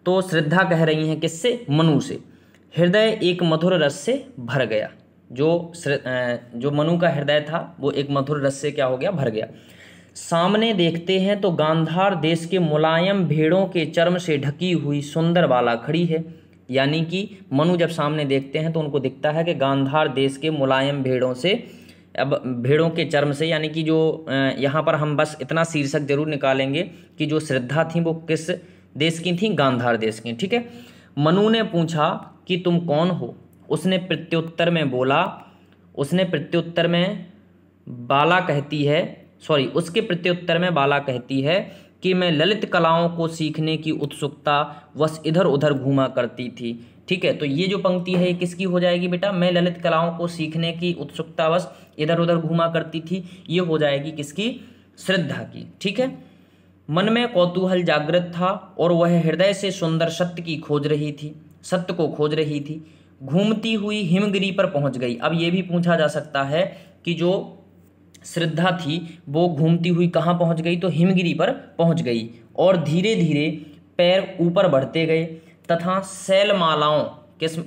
Speaker 1: तो श्रद्धा कह रही हैं किससे? मनु से। हृदय एक मधुर रस से भर गया। जो मनु का हृदय था वो एक मधुर रस से क्या हो गया? भर गया। सामने देखते हैं तो गांधार देश के मुलायम भेड़ों के चर्म से ढकी हुई सुंदर बाला खड़ी है। यानी कि मनु जब सामने देखते हैं तो उनको दिखता है कि गांधार देश के मुलायम भेड़ों से, अब भेड़ों के चर्म से, यानी कि जो यहाँ पर हम बस इतना शीर्षक जरूर निकालेंगे कि जो श्रद्धा थी वो किस देश की थी? गांधार देश की। ठीक है, मनु ने पूछा कि तुम कौन हो? उसने प्रत्युत्तर में बोला, उसके प्रत्युत्तर में बाला कहती है कि मैं ललित कलाओं को सीखने की उत्सुकता वश इधर उधर घूमा करती थी। ठीक है, तो ये जो पंक्ति है किसकी हो जाएगी बेटा? मैं ललित कलाओं को सीखने की उत्सुकतावश इधर उधर घूमा करती थी, ये हो जाएगी किसकी? श्रद्धा की। ठीक है, मन में कौतूहल जागृत था और वह हृदय से सुंदर सत्य को खोज रही थी। घूमती हुई हिमगिरी पर पहुंच गई। अब ये भी पूछा जा सकता है कि जो श्रद्धा थी वो घूमती हुई कहाँ पहुंच गई? तो हिमगिरी पर पहुंच गई और धीरे धीरे पैर ऊपर बढ़ते गए तथा शैलमालाओं,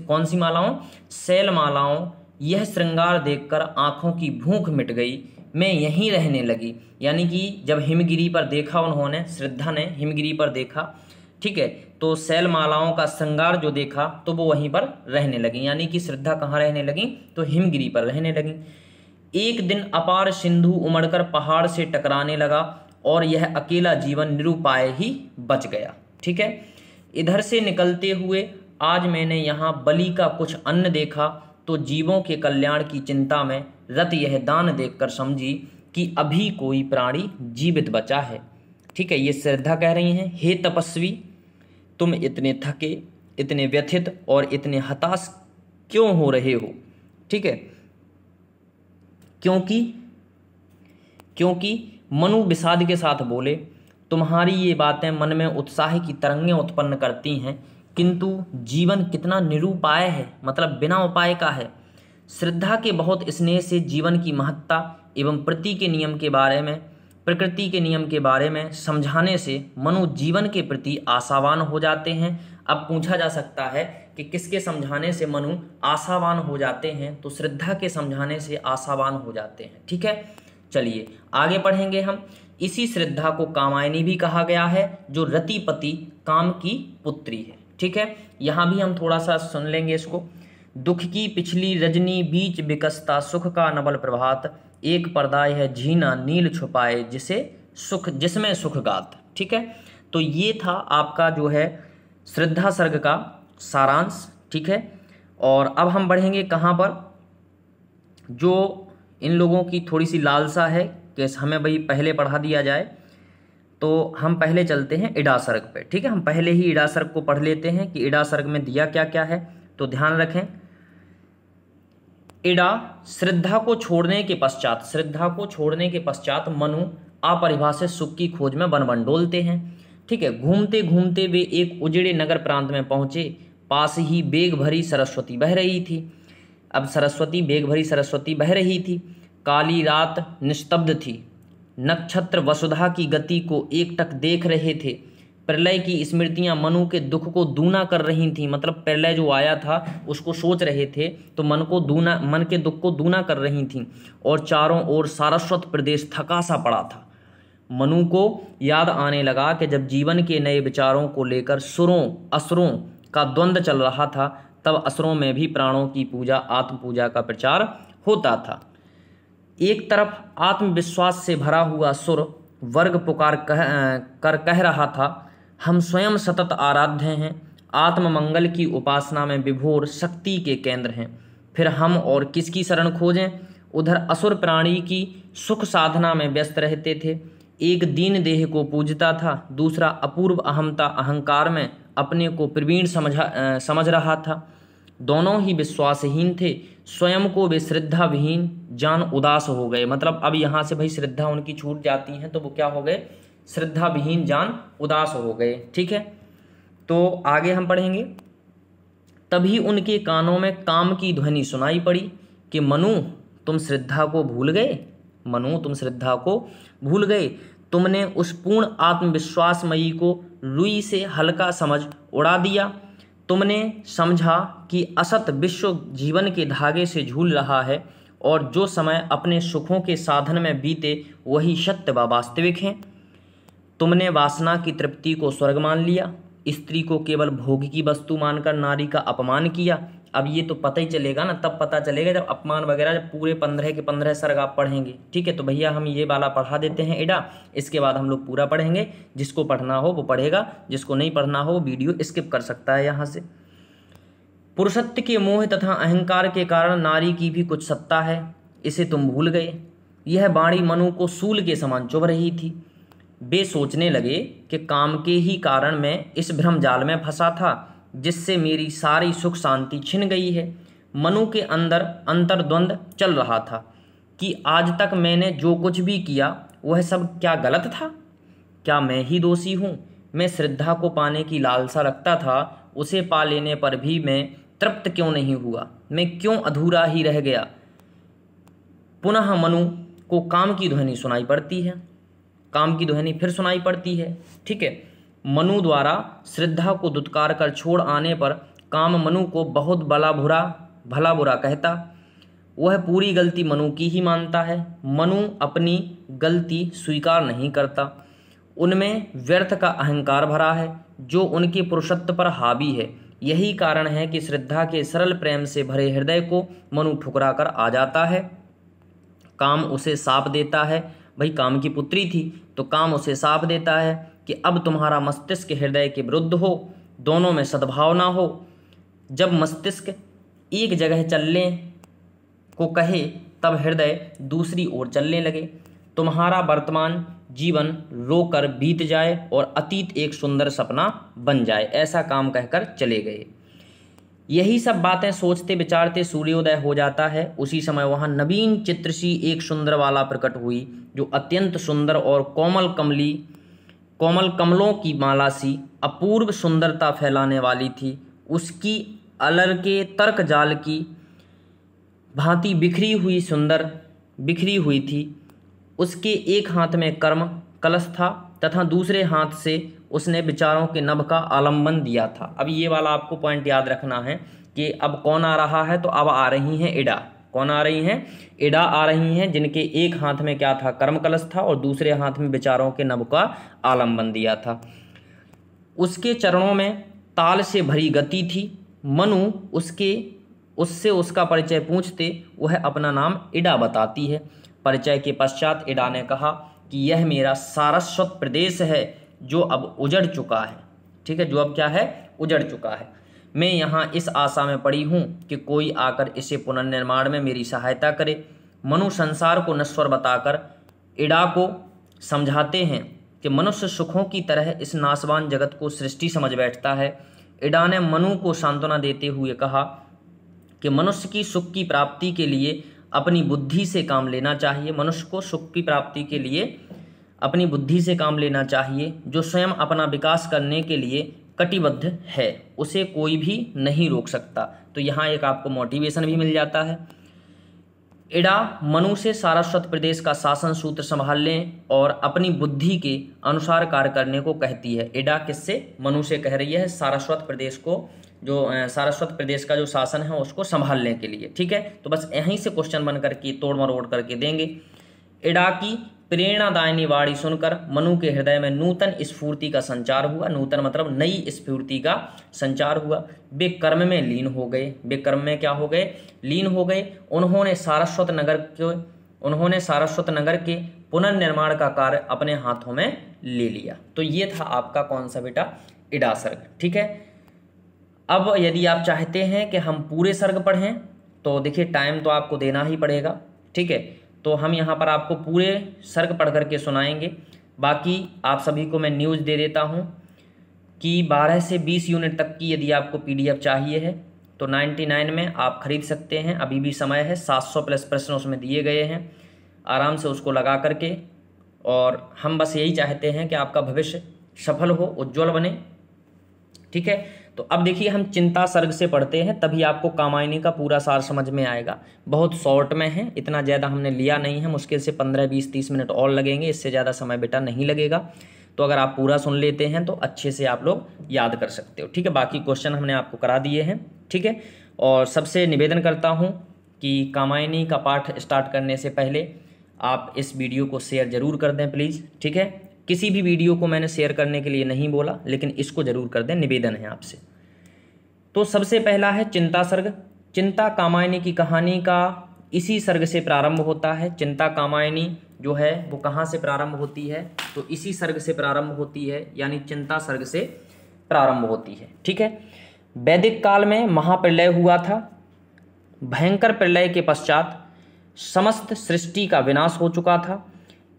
Speaker 1: कौन सी मालाओं? शैलमालाओं, यह श्रृंगार देखकर आंखों की भूख मिट गई, मैं यहीं रहने लगी। यानी कि जब हिमगिरी पर देखा उन्होंने, श्रद्धा ने हिमगिरी पर देखा, ठीक है, तो शैलमालाओं का श्रृंगार जो देखा तो वो वहीं पर रहने लगी। यानी कि श्रद्धा कहाँ रहने लगी? तो हिमगिरी पर रहने लगी। एक दिन अपार सिंधु उमड़कर पहाड़ से टकराने लगा और यह अकेला जीवन निरुपाय ही बच गया। ठीक है, इधर से निकलते हुए आज मैंने यहाँ बलि का कुछ अन्न देखा तो जीवों के कल्याण की चिंता में रत यह दान देखकर समझी कि अभी कोई प्राणी जीवित बचा है। ठीक है, ये श्रद्धा कह रही हैं, हे तपस्वी, तुम इतने थके, इतने व्यथित और इतने हताश क्यों हो रहे हो? ठीक है, क्योंकि मनु विषाद के साथ बोले, तुम्हारी ये बातें मन में उत्साह की तरंगें उत्पन्न करती हैं, किंतु जीवन कितना निरुपाय है, मतलब बिना उपाय का है। श्रद्धा के बहुत स्नेह से जीवन की महत्ता एवं प्रकृति के नियम के बारे में समझाने से मनु जीवन के प्रति आशावान हो जाते हैं। अब पूछा जा सकता है कि किसके समझाने से मनु आशावान हो जाते हैं? तो श्रद्धा के समझाने से आशावान हो जाते हैं। ठीक है, चलिए आगे पढ़ेंगे हम। इसी श्रद्धा को कामायनी भी कहा गया है, जो रतिपति काम की पुत्री है। ठीक है, यहाँ भी हम थोड़ा सा सुन लेंगे इसको। दुख की पिछली रजनी बीच विकसता सुख का नवल प्रभात, एक पर्दा है झीना नील छुपाए जिसमें सुख गात। ठीक है, तो ये था आपका जो है श्रद्धा सर्ग का सारांश। ठीक है, और अब हम बढ़ेंगे कहाँ पर? जो इन लोगों की थोड़ी सी लालसा है कि हमें भाई पहले पढ़ा दिया जाए, तो हम पहले चलते हैं इडा सर्ग पे। ठीक है, हम पहले ही इडा सर्ग को पढ़ लेते हैं कि इडा सर्ग में दिया क्या क्या है। तो ध्यान रखें, इडा श्रद्धा को छोड़ने के पश्चात मनु अपरिभाषित सुख की खोज में वन डोलते हैं। ठीक है, घूमते घूमते वे एक उजड़े नगर प्रांत में पहुंचे। पास ही बेग भरी सरस्वती बह रही थी। अब बेग भरी सरस्वती बह रही थी। काली रात निस्तब्ध थी। नक्षत्र वसुधा की गति को एकटक देख रहे थे। प्रलय की स्मृतियां मनु के दुख को दूना कर रही थीं। मतलब प्रलय जो आया था उसको सोच रहे थे, तो मन के दुख को दूना कर रही थीं। और चारों ओर सारस्वत प्रदेश थका सा पड़ा था। मनु को याद आने लगा कि जब जीवन के नए विचारों को लेकर सुरों असुरों का द्वंद्व चल रहा था, तब असुरों में भी प्राणों की पूजा, आत्म पूजा का प्रचार होता था। एक तरफ आत्मविश्वास से भरा हुआ सुर वर्ग पुकार कह रहा था, हम स्वयं सतत आराध्य हैं, आत्ममंगल की उपासना में विभोर शक्ति के केंद्र हैं, फिर हम और किसकी शरण खोजें? उधर असुर प्राणी की सुख साधना में व्यस्त रहते थे। एक दीन देह को पूजता था, दूसरा अपूर्व अहमता अहंकार में अपने को प्रवीण समझ रहा था। दोनों ही विश्वासहीन थे। स्वयं को वे श्रद्धा विहीन जान उदास हो गए। मतलब अब यहाँ से भाई श्रद्धा उनकी छूट जाती है, तो वो क्या हो गए? श्रद्धा विहीन जान उदास हो गए। ठीक है, तो आगे हम पढ़ेंगे। तभी उनके कानों में काम की ध्वनि सुनाई पड़ी कि मनु तुम श्रद्धा को भूल गए। तुमने उस पूर्ण आत्मविश्वासमयी को रुई से हल्का समझ उड़ा दिया। तुमने समझा कि असत विश्व जीवन के धागे से झूल रहा है और जो समय अपने सुखों के साधन में बीते वही सत्य व वास्तविक हैं। तुमने वासना की तृप्ति को स्वर्ग मान लिया, स्त्री को केवल भोग की वस्तु मानकर नारी का अपमान किया। अब ये तो पता ही चलेगा ना, तब पता चलेगा जब अपमान वगैरह, जब पूरे 15 के 15 सर्ग आप पढ़ेंगे। ठीक है, तो भैया हम ये वाला पढ़ा देते हैं इडा, इसके बाद हम लोग पूरा पढ़ेंगे। जिसको पढ़ना हो वो पढ़ेगा, जिसको नहीं पढ़ना हो वो वीडियो स्किप कर सकता है यहाँ से। पुरुषत्व के मोह तथा अहंकार के कारण नारी की भी कुछ सत्ता है, इसे तुम भूल गए। यह वाणी मनु को सूल के समान चुभ रही थी। वे सोचने लगे कि काम के ही कारण मैं इस भ्रम जाल में फंसा था, जिससे मेरी सारी सुख शांति छिन गई है। मनु के अंदर अंतर्द्वंद चल रहा था कि आज तक मैंने जो कुछ भी किया वह सब क्या गलत था? क्या मैं ही दोषी हूँ? मैं श्रद्धा को पाने की लालसा रखता था, उसे पा लेने पर भी मैं तृप्त क्यों नहीं हुआ? मैं क्यों अधूरा ही रह गया? पुनः मनु को काम की ध्वनि सुनाई पड़ती है। काम की ध्वनि फिर सुनाई पड़ती है। ठीक है, मनु द्वारा श्रद्धा को दुत्कार कर छोड़ आने पर काम मनु को बहुत भला बुरा कहता। वह पूरी गलती मनु की ही मानता है। मनु अपनी गलती स्वीकार नहीं करता। उनमें व्यर्थ का अहंकार भरा है जो उनके पुरुषत्व पर हावी है। यही कारण है कि श्रद्धा के सरल प्रेम से भरे हृदय को मनु ठुकरा कर आ जाता है। काम उसे साप देता है। भाई काम की पुत्री थी तो काम उसे साप देता है कि अब तुम्हारा मस्तिष्क हृदय के विरुद्ध हो, दोनों में सद्भावना हो। जब मस्तिष्क एक जगह चलने को कहे तब हृदय दूसरी ओर चलने लगे। तुम्हारा वर्तमान जीवन रोकर बीत जाए और अतीत एक सुंदर सपना बन जाए, ऐसा काम कहकर चले गए। यही सब बातें सोचते विचारते सूर्योदय हो जाता है। उसी समय वहां नवीन चित्रसी एक सुंदर वाला प्रकट हुई, जो अत्यंत सुंदर और कोमल कमलों की माला सी अपूर्व सुंदरता फैलाने वाली थी। उसकी अलर के तर्क जाल की भांति बिखरी हुई थी। उसके एक हाथ में कर्म कलश था तथा दूसरे हाथ से उसने विचारों के नभ का आलंबन दिया था। अब ये वाला आपको पॉइंट याद रखना है कि अब कौन आ रहा है, तो अब आ रही हैं इड़ा। कौन आ रही हैं? इड़ा आ रही हैं, जिनके एक हाथ में क्या था? कर्म कलश था और दूसरे हाथ में विचारों के नभ का आलंबन दिया था। उसके चरणों में ताल से भरी गति थी। मनु उससे उसका परिचय पूछते वह अपना नाम इड़ा बताती है। परिचय के पश्चात इड़ा ने कहा कि यह मेरा सारस्वत प्रदेश है, जो अब उजड़ चुका है। ठीक है, जो अब क्या है? उजड़ चुका है। मैं यहाँ इस आशा में पड़ी हूँ कि कोई आकर इसे पुनर्निर्माण में मेरी सहायता करे। मनु संसार को नश्वर बताकर इड़ा को समझाते हैं कि मनुष्य सुखों की तरह इस नाशवान जगत को सृष्टि समझ बैठता है। इड़ा ने मनु को सांत्वना देते हुए कहा कि मनुष्य की सुख की प्राप्ति के लिए अपनी बुद्धि से काम लेना चाहिए। मनुष्य को सुख की प्राप्ति के लिए अपनी बुद्धि से काम लेना चाहिए। जो स्वयं अपना विकास करने के लिए कटिबद्ध है, उसे कोई भी नहीं रोक सकता। तो यहाँ एक आपको मोटिवेशन भी मिल जाता है। इड़ा मनु से सारस्वत प्रदेश का शासन सूत्र संभालने और अपनी बुद्धि के अनुसार कार्य करने को कहती है। इड़ा किससे? मनु से कह रही है सारस्वत प्रदेश को, जो सारस्वत प्रदेश का जो शासन है उसको संभालने के लिए। ठीक है, तो बस यहीं से क्वेश्चन बन करके तोड़ मरोड़ करके देंगे। इड़ा की प्रेरणादायिनी वाणी सुनकर मनु के हृदय में नूतन स्फूर्ति का संचार हुआ। नूतन मतलब नई स्फूर्ति का संचार हुआ। वे कर्म में लीन हो गए। वे कर्म में क्या हो गए? लीन हो गए। उन्होंने सारस्वत नगर के पुनर्निर्माण का कार्य अपने हाथों में ले लिया। तो ये था आपका कौन सा बेटा? इड़ा सर्ग। ठीक है, अब यदि आप चाहते हैं कि हम पूरे सर्ग पढ़ें तो देखिए टाइम तो आपको देना ही पड़ेगा। ठीक है, तो हम यहाँ पर आपको पूरे सर्ग पढ़ करके सुनाएंगे। बाकी आप सभी को मैं न्यूज़ दे देता हूँ कि 12 से 20 यूनिट तक की यदि आपको PDF चाहिए है तो 99 में आप खरीद सकते हैं। अभी भी समय है। 700 प्लस प्रश्न उसमें दिए गए हैं। आराम से उसको लगा करके, और हम बस यही चाहते हैं कि आपका भविष्य सफल हो, उज्ज्वल बने। ठीक है, तो अब देखिए हम चिंता सर्ग से पढ़ते हैं, तभी आपको कामायनी का पूरा सार समझ में आएगा। बहुत शॉर्ट में है, इतना ज़्यादा हमने लिया नहीं है। मुश्किल से 15, 20, 30 मिनट और लगेंगे, इससे ज़्यादा समय बेटा नहीं लगेगा। तो अगर आप पूरा सुन लेते हैं तो अच्छे से आप लोग याद कर सकते हो। ठीक है, बाकी क्वेश्चन हमने आपको करा दिए हैं। ठीक है, और सबसे निवेदन करता हूँ कि कामायनी का पाठ स्टार्ट करने से पहले आप इस वीडियो को शेयर ज़रूर कर दें प्लीज़। ठीक है, किसी भी वीडियो को मैंने शेयर करने के लिए नहीं बोला, लेकिन इसको जरूर कर दें, निवेदन है आपसे। तो सबसे पहला है चिंता सर्ग। चिंता कामायनी की कहानी का इसी सर्ग से प्रारंभ होता है। चिंता कामायनी जो है वो कहाँ से प्रारंभ होती है? तो इसी सर्ग से प्रारंभ होती है, यानी चिंता सर्ग से प्रारंभ होती है। ठीक है, वैदिक काल में महाप्रलय हुआ था। भयंकर प्रलय के पश्चात समस्त सृष्टि का विनाश हो चुका था।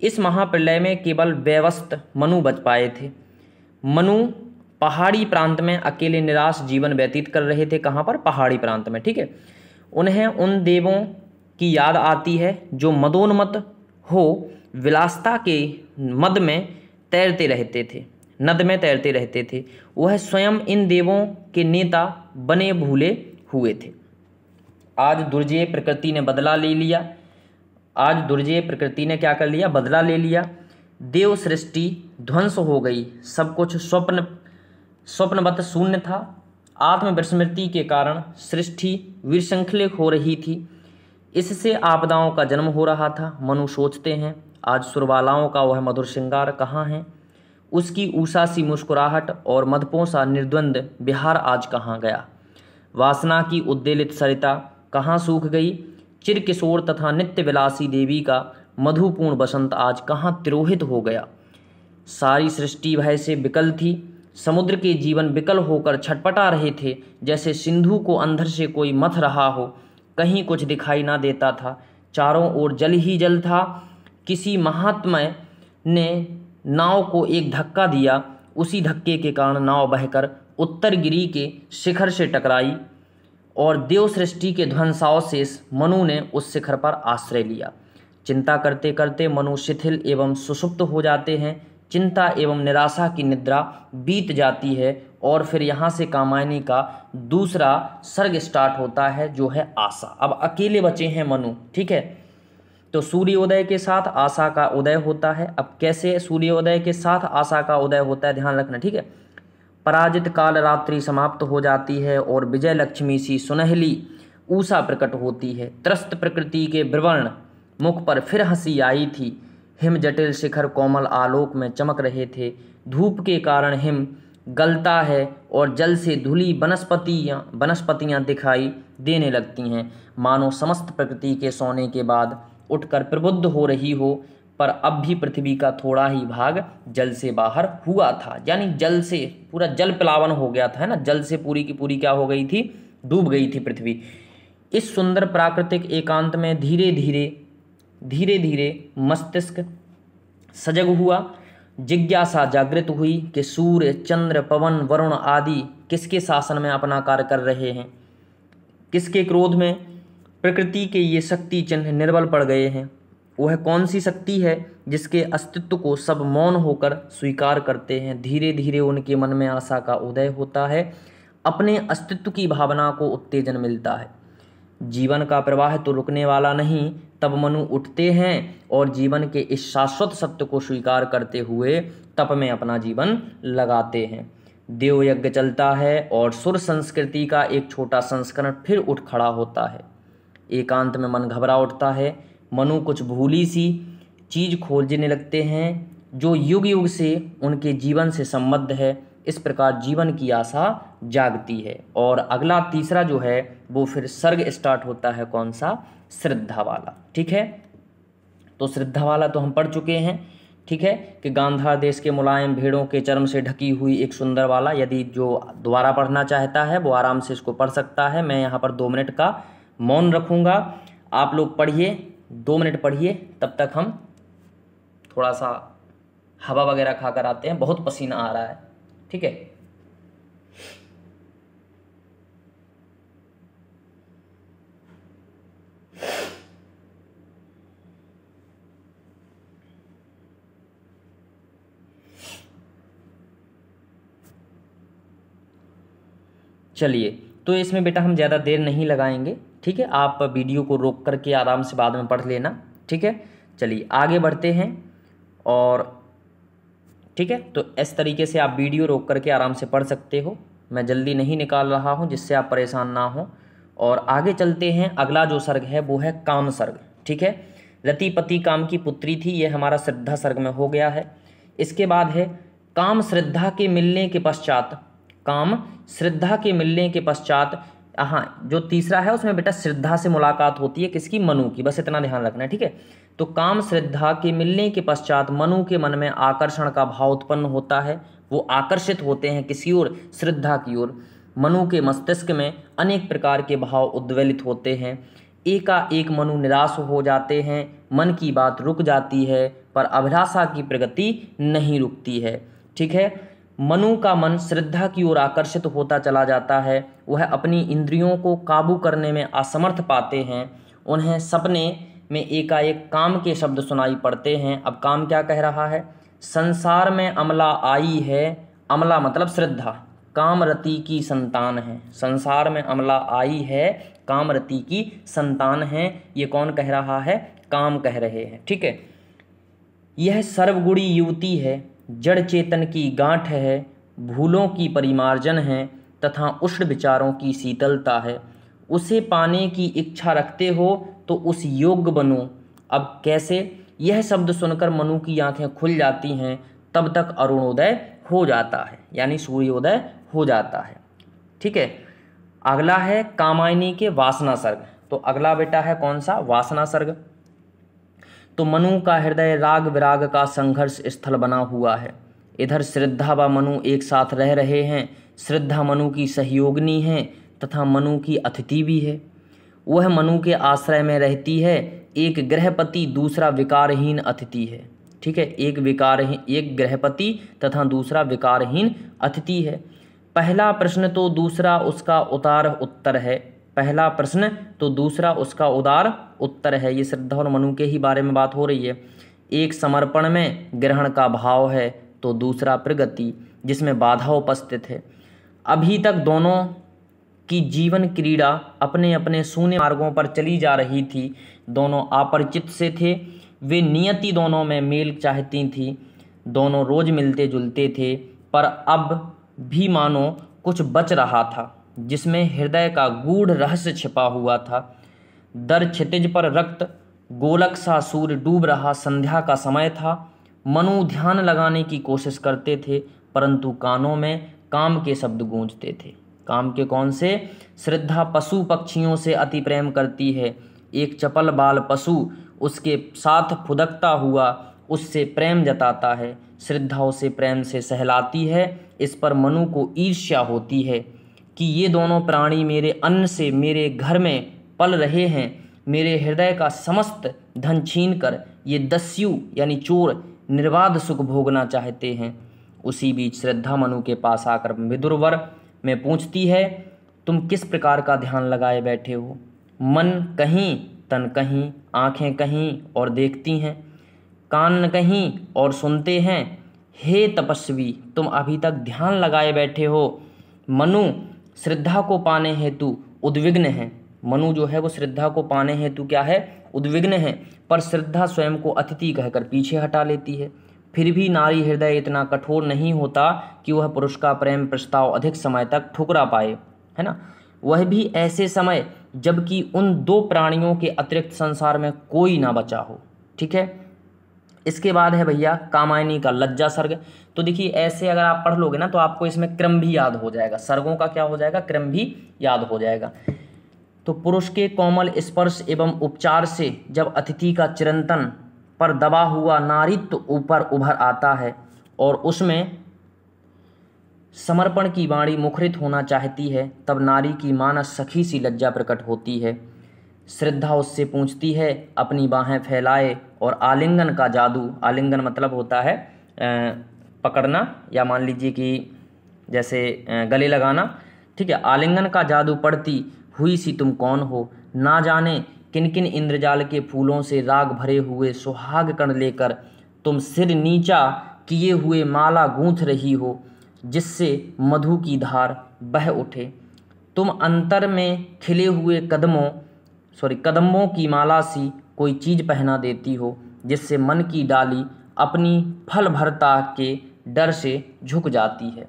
Speaker 1: इस महाप्रलय में केवल वैवस्वत मनु बच पाए थे। मनु पहाड़ी प्रांत में अकेले निराश जीवन व्यतीत कर रहे थे। कहाँ पर? पहाड़ी प्रांत में। ठीक है। उन्हें उन देवों की याद आती है जो मदोन्मत्त हो विलासता के मद में तैरते रहते थे, नद में तैरते रहते थे। वह स्वयं इन देवों के नेता बने भूले हुए थे। आज दुर्जय प्रकृति ने बदला ले लिया। आज दुर्जय प्रकृति ने क्या कर लिया? बदला ले लिया। देव सृष्टि ध्वंस हो गई। सब कुछ स्वप्नवत शून्य था। आत्मविस्मृति के कारण सृष्टि विसंखलित हो रही थी। इससे आपदाओं का जन्म हो रहा था। मनु सोचते हैं, आज सुरबालाओं का वह मधुर श्रृंगार कहाँ है? उसकी ऊषा सी मुस्कुराहट और मदपों सा निर्द्वंद विहार आज कहाँ गया? वासना की उद्वेलित सरिता कहाँ सूख गई? चिरकिशोर तथा नित्य विलासी देवी का मधुपूर्ण बसंत आज कहाँ तिरोहित हो गया? सारी सृष्टि भय से विकल थी। समुद्र के जीवन विकल होकर छटपटा रहे थे, जैसे सिंधु को अंधर से कोई मथ रहा हो। कहीं कुछ दिखाई ना देता था। चारों ओर जल ही जल था। किसी महात्मा ने नाव को एक धक्का दिया। उसी धक्के के कारण नाव बहकर उत्तरगिरी के शिखर से टकराई और देव सृष्टि के ध्वंसावशेष मनु ने उस शिखर पर आश्रय लिया। चिंता करते करते मनु शिथिल एवं सुषुप्त हो जाते हैं। चिंता एवं निराशा की निद्रा बीत जाती है और फिर यहाँ से कामायनी का दूसरा सर्ग स्टार्ट होता है, जो है आशा। अब अकेले बचे हैं मनु। ठीक है। तो सूर्योदय के साथ आशा का उदय होता है। अब कैसे सूर्योदय के साथ आशा का उदय होता है, ध्यान रखना। ठीक है। पराजित काल रात्रि समाप्त हो जाती है और विजय लक्ष्मी सी सुनहली ऊषा प्रकट होती है। त्रस्त प्रकृति के विवर्ण मुख पर फिर हंसी आई थी। हिम जटिल शिखर कोमल आलोक में चमक रहे थे। धूप के कारण हिम गलता है और जल से धुली वनस्पतियां दिखाई देने लगती हैं, मानो समस्त प्रकृति के सोने के बाद उठकर प्रबुद्ध हो रही हो। पर अब भी पृथ्वी का थोड़ा ही भाग जल से बाहर हुआ था, यानी जल से पूरा जल प्लावन हो गया था, है ना। जल से पूरी की पूरी क्या हो गई थी? डूब गई थी पृथ्वी। इस सुंदर प्राकृतिक एकांत में धीरे धीरे मस्तिष्क सजग हुआ। जिज्ञासा जागृत हुई कि सूर्य, चंद्र, पवन, वरुण आदि किसके शासन में अपना कार्य कर रहे हैं, किसके क्रोध में प्रकृति के ये शक्ति चिन्ह निर्बल पड़ गए हैं। वह कौन सी शक्ति है जिसके अस्तित्व को सब मौन होकर स्वीकार करते हैं। धीरे धीरे उनके मन में आशा का उदय होता है। अपने अस्तित्व की भावना को उत्तेजन मिलता है। जीवन का प्रवाह तो रुकने वाला नहीं। तब मनु उठते हैं और जीवन के इस शाश्वत सत्य को स्वीकार करते हुए तप में अपना जीवन लगाते हैं। देव यज्ञ चलता है और सुर संस्कृति का एक छोटा संस्करण फिर उठ खड़ा होता है। एकांत में मन घबरा उठता है। मनु कुछ भूली सी चीज खोजने लगते हैं जो युग युग से उनके जीवन से संबद्ध है। इस प्रकार जीवन की आशा जागती है। और अगला तीसरा जो है वो फिर सर्ग स्टार्ट होता है, कौन सा? श्रद्धा वाला। ठीक है। तो श्रद्धा वाला तो हम पढ़ चुके हैं। ठीक है कि गांधार देश के मुलायम भेड़ों के चर्म से ढकी हुई एक सुंदर वाला। यदि जो दोबारा पढ़ना चाहता है वो आराम से इसको पढ़ सकता है। मैं यहाँ पर 2 मिनट का मौन रखूँगा। आप लोग पढ़िए, 2 मिनट पढ़िए, तब तक हम थोड़ा सा हवा वगैरह खाकर आते हैं। बहुत पसीना आ रहा है। ठीक है। चलिए, तो इसमें बेटा हम ज़्यादा देर नहीं लगाएंगे। ठीक है। आप वीडियो को रोक करके आराम से बाद में पढ़ लेना। ठीक है। चलिए आगे बढ़ते हैं। और ठीक है, तो इस तरीके से आप वीडियो रोक करके आराम से पढ़ सकते हो। मैं जल्दी नहीं निकाल रहा हूँ जिससे आप परेशान ना हो। और आगे चलते हैं। अगला जो सर्ग है वो है काम सर्ग। ठीक है। रतिपति काम की पुत्री थी, ये हमारा श्रद्धा सर्ग में हो गया है। इसके बाद है काम श्रद्धा के मिलने के पश्चात। काम श्रद्धा के मिलने के पश्चात, हाँ, जो तीसरा है उसमें बेटा श्रद्धा से मुलाकात होती है, किसकी? मनु की। बस इतना ध्यान रखना है। ठीक है। तो काम श्रद्धा के मिलने के पश्चात मनु के मन में आकर्षण का भाव उत्पन्न होता है। वो आकर्षित होते हैं किसी ओर? श्रद्धा की ओर। मनु के मस्तिष्क में अनेक प्रकार के भाव उद्वेलित होते हैं। एकाएक मनु निराश हो जाते हैं, मन की बात रुक जाती है, पर अभिलाषा की प्रगति नहीं रुकती है। ठीक है, मनु का मन श्रद्धा की ओर आकर्षित होता चला जाता है। वह अपनी इंद्रियों को काबू करने में असमर्थ पाते हैं। उन्हें सपने में एकाएक काम के शब्द सुनाई पड़ते हैं। अब काम क्या कह रहा है? संसार में अमला आई है, अमला मतलब श्रद्धा, कामरति की संतान है। संसार में अमला आई है, कामरति की संतान है। ये कौन कह रहा है? काम कह रहे हैं। ठीक है, यह सर्वगुणी युवती है, जड़ चेतन की गांठ है, भूलों की परिमार्जन है तथा उष्ण विचारों की शीतलता है। उसे पाने की इच्छा रखते हो तो उस योग्य बनो। अब कैसे? यह शब्द सुनकर मनु की आंखें खुल जाती हैं। तब तक अरुणोदय हो जाता है, यानी सूर्योदय हो जाता है। ठीक है, अगला है कामायनी के वासना सर्ग। तो अगला बेटा है कौन सा? वासना सर्ग। तो मनु का हृदय राग विराग का संघर्ष स्थल बना हुआ है। इधर श्रद्धा व मनु एक साथ रह रहे हैं। श्रद्धा मनु की सहयोगिनी है तथा मनु की अतिथि भी है। वह मनु के आश्रय में रहती है। एक गृहपति दूसरा विकारहीन अतिथि है। ठीक है, एक गृहपति तथा दूसरा विकारहीन अतिथि है। पहला प्रश्न तो दूसरा उसका उदार उत्तर है। पहला प्रश्न तो दूसरा उसका उदार उत्तर है। ये श्रद्धा और मनु के ही बारे में बात हो रही है। एक समर्पण में ग्रहण का भाव है तो दूसरा प्रगति जिसमें बाधा उपस्थित है। अभी तक दोनों की जीवन क्रीड़ा अपने अपने शून्य मार्गों पर चली जा रही थी। दोनों अपरिचित से थे। वे नियति दोनों में मेल चाहती थी। दोनों रोज मिलते जुलते थे, पर अब भी मानो कुछ बच रहा था जिसमें हृदय का गूढ़ रहस्य छिपा हुआ था। दर क्षितिज पर रक्त गोलक सा सूर्य डूब रहा संध्या का समय था। मनु ध्यान लगाने की कोशिश करते थे, परंतु कानों में काम के शब्द गूंजते थे। काम के कौन से? श्रद्धा पशु पक्षियों से अति प्रेम करती है। एक चपल बाल पशु उसके साथ फुदकता हुआ उससे प्रेम जताता है। श्रद्धा उसे प्रेम से सहलाती है। इस पर मनु को ईर्ष्या होती है कि ये दोनों प्राणी मेरे अन्न से मेरे घर में पल रहे हैं। मेरे हृदय का समस्त धन छीन कर ये दस्यु यानी चोर निर्बाध सुख भोगना चाहते हैं। उसी बीच श्रद्धा मनु के पास आकर विदुरवर में पूछती है, तुम किस प्रकार का ध्यान लगाए बैठे हो? मन कहीं, तन कहीं, आंखें कहीं और देखती हैं, कान कहीं और सुनते हैं। हे तपस्वी, तुम अभी तक ध्यान लगाए बैठे हो। मनु श्रद्धा को पाने हेतु उद्विग्न है। मनु जो है वो श्रद्धा को पाने हेतु क्या है? उद्विग्न है। पर श्रद्धा स्वयं को अतिथि कहकर पीछे हटा लेती है। फिर भी नारी हृदय इतना कठोर नहीं होता कि वह पुरुष का प्रेम प्रस्ताव अधिक समय तक ठुकरा पाए, है ना। वह भी ऐसे समय जबकि उन दो प्राणियों के अतिरिक्त संसार में कोई ना बचा हो। ठीक है, इसके बाद है भैया कामायनी का लज्जा सर्ग। तो देखिए ऐसे अगर आप पढ़ लोगे ना तो आपको इसमें क्रम भी याद हो जाएगा। सर्गों का क्या हो जाएगा? क्रम भी याद हो जाएगा। तो पुरुष के कोमल स्पर्श एवं उपचार से जब अतिथि का चिरंतन पर दबा हुआ नारीत्व ऊपर उभर आता है और उसमें समर्पण की वाणी मुखरित होना चाहती है, तब नारी की मानस सखी सी लज्जा प्रकट होती है। श्रद्धा उससे पूछती है, अपनी बाहें फैलाए और आलिंगन का जादू, आलिंगन मतलब होता है पकड़ना या मान लीजिए कि जैसे गले लगाना, ठीक है। आलिंगन का जादू पड़ती हुई सी तुम कौन हो? ना जाने किन किन इंद्रजाल के फूलों से राग भरे हुए सुहाग कण लेकर तुम सिर नीचा किए हुए माला गूंथ रही हो, जिससे मधु की धार बह उठे। तुम अंतर में खिले हुए कदम्बों की माला सी कोई चीज पहना देती हो, जिससे मन की डाली अपनी फल भरता के डर से झुक जाती है।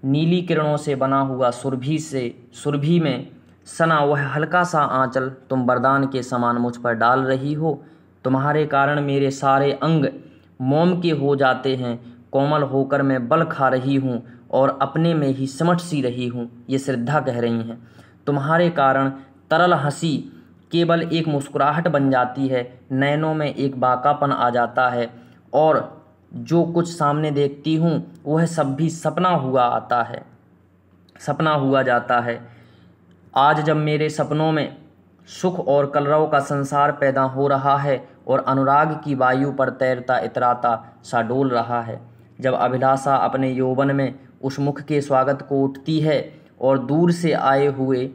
Speaker 1: नीली किरणों से बना हुआ सुरभि में सना वह हल्का सा आंचल तुम वरदान के समान मुझ पर डाल रही हो। तुम्हारे कारण मेरे सारे अंग मोम के हो जाते हैं। कोमल होकर मैं बल खा रही हूँ और अपने में ही सिमट सी रही हूँ। ये श्रद्धा कह रही हैं। तुम्हारे कारण तरल हंसी केवल एक मुस्कुराहट बन जाती है। नैनों में एक बाकापन आ जाता है और जो कुछ सामने देखती हूँ वह सब भी सपना हुआ आता है। सपना हुआ जाता है। आज जब मेरे सपनों में सुख और कलरव का संसार पैदा हो रहा है और अनुराग की वायु पर तैरता इतराता सा डोल रहा है, जब अभिलाषा अपने यौवन में उस मुख के स्वागत को उठती है और दूर से आए हुए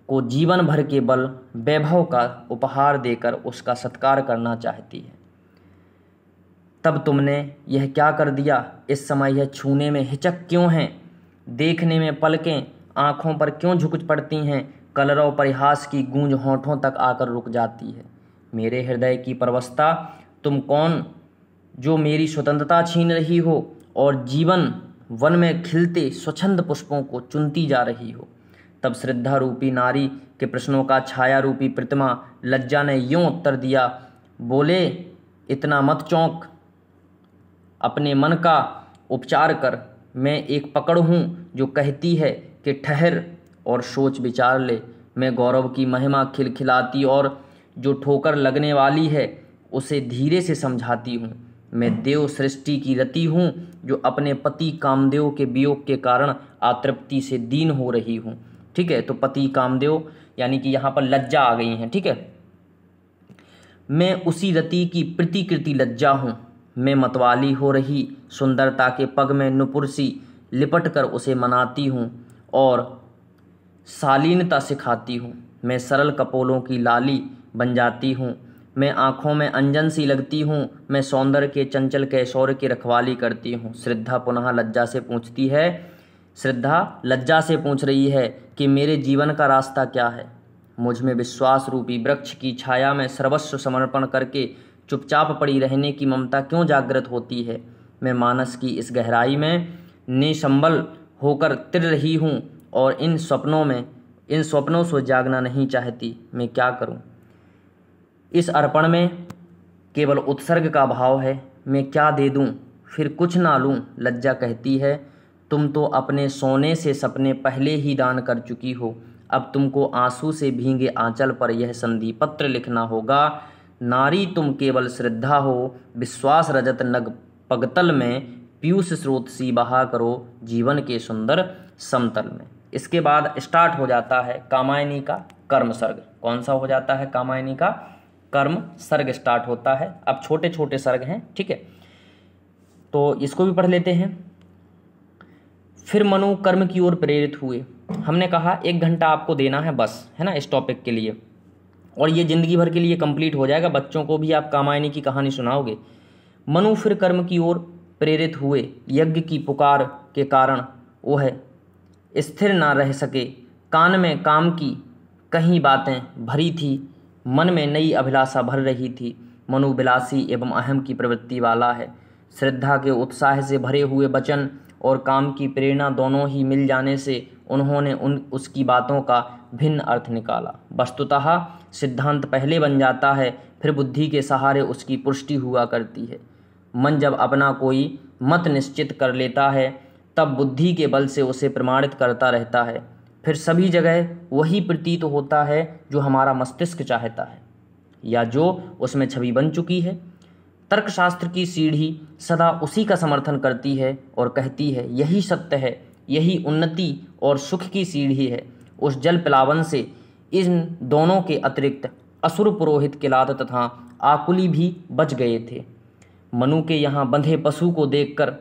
Speaker 1: को जीवन भर के बल वैभव का उपहार देकर उसका सत्कार करना चाहती है, तब तुमने यह क्या कर दिया? इस समय यह छूने में हिचक क्यों है? देखने में पलकें आँखों पर क्यों झुक पड़ती हैं? कलरव परिहास की गूंज होठों तक आकर रुक जाती है। मेरे हृदय की परवस्ता, तुम कौन जो मेरी स्वतंत्रता छीन रही हो और जीवन वन में खिलते स्वच्छंद पुष्पों को चुनती जा रही हो? तब श्रद्धा रूपी नारी के प्रश्नों का छाया रूपी प्रतिमा लज्जा ने यूं उत्तर दिया, बोले, इतना मत चौंक, अपने मन का उपचार कर। मैं एक पकड़ हूँ जो कहती है कि ठहर और सोच विचार ले। मैं गौरव की महिमा खिलखिलाती और जो ठोकर लगने वाली है उसे धीरे से समझाती हूँ। मैं देव सृष्टि की रति हूँ जो अपने पति कामदेव के वियोग के कारण आतृप्ति से दीन हो रही हूँ। ठीक है, तो पति कामदेव यानी कि यहाँ पर लज्जा आ गई है। ठीक है, मैं उसी रति की प्रतिकृति लज्जा हूँ। मैं मतवाली हो रही सुंदरता के पग में नुपुर सी लिपट कर उसे मनाती हूँ और शालीनता सिखाती हूँ। मैं सरल कपोलों की लाली बन जाती हूँ। मैं आँखों में अंजन सी लगती हूँ। मैं सौंदर्य के चंचल कैशोर की रखवाली करती हूँ। श्रद्धा पुनः लज्जा से पूछती है, श्रद्धा लज्जा से पूछ रही है कि मेरे जीवन का रास्ता क्या है? मुझ में विश्वास रूपी वृक्ष की छाया में सर्वस्व समर्पण करके चुपचाप पड़ी रहने की ममता क्यों जागृत होती है? मैं मानस की इस गहराई में निसंबल होकर तिर रही हूँ और इन स्वप्नों से जागना नहीं चाहती। मैं क्या करूँ? इस अर्पण में केवल उत्सर्ग का भाव है। मैं क्या दे दूँ, फिर कुछ ना लूँ। लज्जा कहती है, तुम तो अपने सोने से सपने पहले ही दान कर चुकी हो। अब तुमको आंसू से भींगे आंचल पर यह संधि पत्र लिखना होगा। नारी तुम केवल श्रद्धा हो, विश्वास रजत नग पगतल में पीयूष स्रोत सी बहा करो जीवन के सुंदर समतल में। इसके बाद स्टार्ट हो जाता है कामायनी का कर्म सर्ग। कौन सा हो जाता है? कामायनी का कर्म सर्ग स्टार्ट होता है। अब छोटे छोटे सर्ग हैं, ठीक है, तो इसको भी पढ़ लेते हैं। फिर मनु कर्म की ओर प्रेरित हुए। हमने कहा 1 घंटा आपको देना है बस, है ना, इस टॉपिक के लिए, और ये जिंदगी भर के लिए कंप्लीट हो जाएगा। बच्चों को भी आप कामायनी की कहानी सुनाओगे। मनु फिर कर्म की ओर प्रेरित हुए। यज्ञ की पुकार के कारण वह स्थिर ना रह सके। कान में काम की कहीं बातें भरी थी, मन में नई अभिलाषा भर रही थी। मनु विलासी एवं अहम की प्रवृत्ति वाला है। श्रद्धा के उत्साह से भरे हुए वचन और काम की प्रेरणा दोनों ही मिल जाने से उन्होंने उसकी बातों का भिन्न अर्थ निकाला। वस्तुतः सिद्धांत पहले बन जाता है, फिर बुद्धि के सहारे उसकी पुष्टि हुआ करती है। मन जब अपना कोई मत निश्चित कर लेता है तब बुद्धि के बल से उसे प्रमाणित करता रहता है। फिर सभी जगह वही प्रतीत होता है जो हमारा मस्तिष्क चाहता है या जो उसमें छवि बन चुकी है। तर्कशास्त्र की सीढ़ी सदा उसी का समर्थन करती है और कहती है यही सत्य है, यही उन्नति और सुख की सीढ़ी है। उस जल प्लावन से इन दोनों के अतिरिक्त असुर पुरोहित किलात तथा आकुली भी बच गए थे। मनु के यहाँ बंधे पशु को देखकर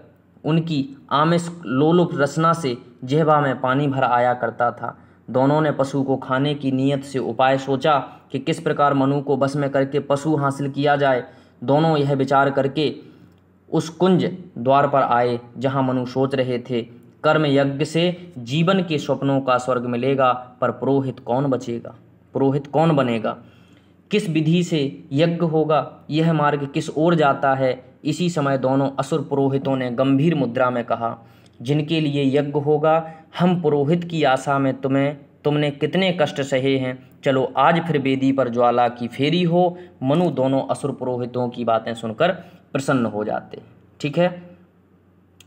Speaker 1: उनकी आमिष लोलुप रसना से जिह्वा में पानी भर आया करता था। दोनों ने पशु को खाने की नीयत से उपाय सोचा कि किस प्रकार मनु को बस में करके पशु हासिल किया जाए। दोनों यह विचार करके उस कुंज द्वार पर आए जहाँ मनु सोच रहे थे, कर्म यज्ञ से जीवन के स्वप्नों का स्वर्ग मिलेगा, पर पुरोहित कौन बचेगा, पुरोहित कौन बनेगा, किस विधि से यज्ञ होगा, यह मार्ग किस ओर जाता है। इसी समय दोनों असुर पुरोहितों ने गंभीर मुद्रा में कहा, जिनके लिए यज्ञ होगा, हम पुरोहित की आशा में तुमने कितने कष्ट सहे हैं। चलो आज फिर वेदी पर ज्वाला की फेरी हो। मनु दोनों असुर पुरोहितों की बातें सुनकर प्रसन्न हो जाते। ठीक है,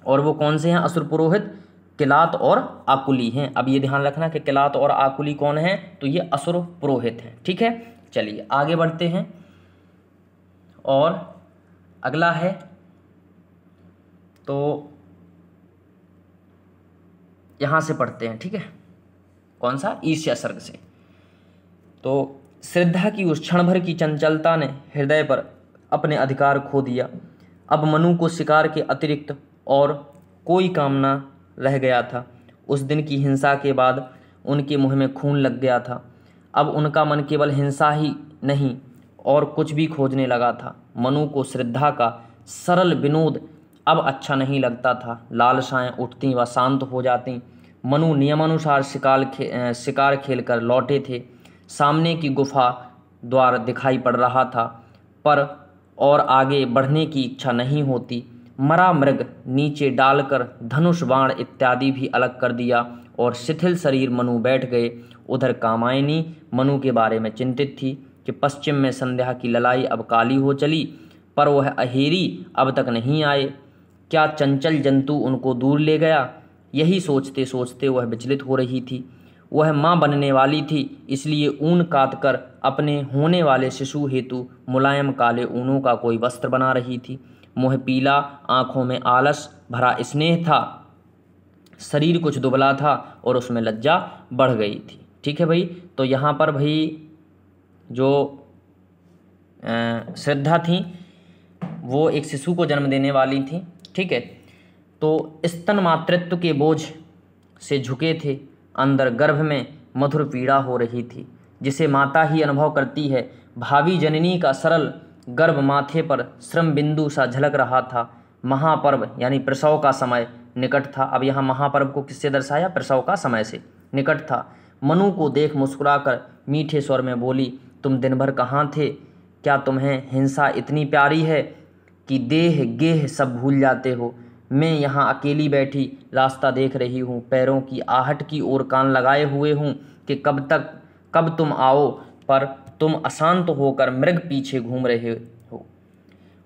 Speaker 1: और वो कौन से हैं असुर पुरोहित? किलात और आकुली हैं। अब ये ध्यान रखना कि किलात और आकुली कौन है, तो ये असुर पुरोहित हैं। ठीक है, चलिए आगे बढ़ते हैं। और अगला है तो यहाँ से पढ़ते हैं, ठीक है। कौन सा? ईर्ष्या सर्ग से। तो श्रद्धा की उस क्षण भर की चंचलता ने हृदय पर अपने अधिकार खो दिया। अब मनु को शिकार के अतिरिक्त और कोई काम न रह गया था। उस दिन की हिंसा के बाद उनके मुंह में खून लग गया था। अब उनका मन केवल हिंसा ही नहीं और कुछ भी खोजने लगा था। मनु को श्रद्धा का सरल विनोद अब अच्छा नहीं लगता था। लालसाएं उठती व शांत हो जाती। मनु नियमानुसार शिकार खेलकर लौटे थे। सामने की गुफा द्वार दिखाई पड़ रहा था, पर और आगे बढ़ने की इच्छा नहीं होती। मरा मृग नीचे डालकर धनुष बाण इत्यादि भी अलग कर दिया और शिथिल शरीर मनु बैठ गए। उधर कामायनी मनु के बारे में चिंतित थी कि पश्चिम में संध्या की ललाई अब काली हो चली, पर वह अहेरी अब तक नहीं आए। क्या चंचल जंतु उनको दूर ले गया? यही सोचते सोचते वह विचलित हो रही थी। वह माँ बनने वाली थी, इसलिए ऊन काट कर अपने होने वाले शिशु हेतु मुलायम काले ऊनों का कोई वस्त्र बना रही थी। मुँह पीला, आंखों में आलस भरा स्नेह था, शरीर कुछ दुबला था और उसमें लज्जा बढ़ गई थी। ठीक है भाई। तो यहाँ पर भाई जो श्रद्धा थी वो एक शिशु को जन्म देने वाली थी, ठीक है। तो स्तन मातृत्व के बोझ से झुके थे। अंदर गर्भ में मधुर पीड़ा हो रही थी, जिसे माता ही अनुभव करती है। भावी जननी का सरल गर्भ माथे पर श्रम बिंदु सा झलक रहा था। महापर्व यानी प्रसव का समय निकट था। अब यहाँ महापर्व को किससे दर्शाया? प्रसव का समय से निकट था। मनु को देख मुस्कुराकर मीठे स्वर में बोली, तुम दिन भर कहाँ थे? क्या तुम्हें हिंसा इतनी प्यारी है कि देह गेह सब भूल जाते हो? मैं यहाँ अकेली बैठी रास्ता देख रही हूँ, पैरों की आहट की ओर कान लगाए हुए हूँ कि कब तुम आओ, पर तुम अशांत होकर मृग पीछे घूम रहे हो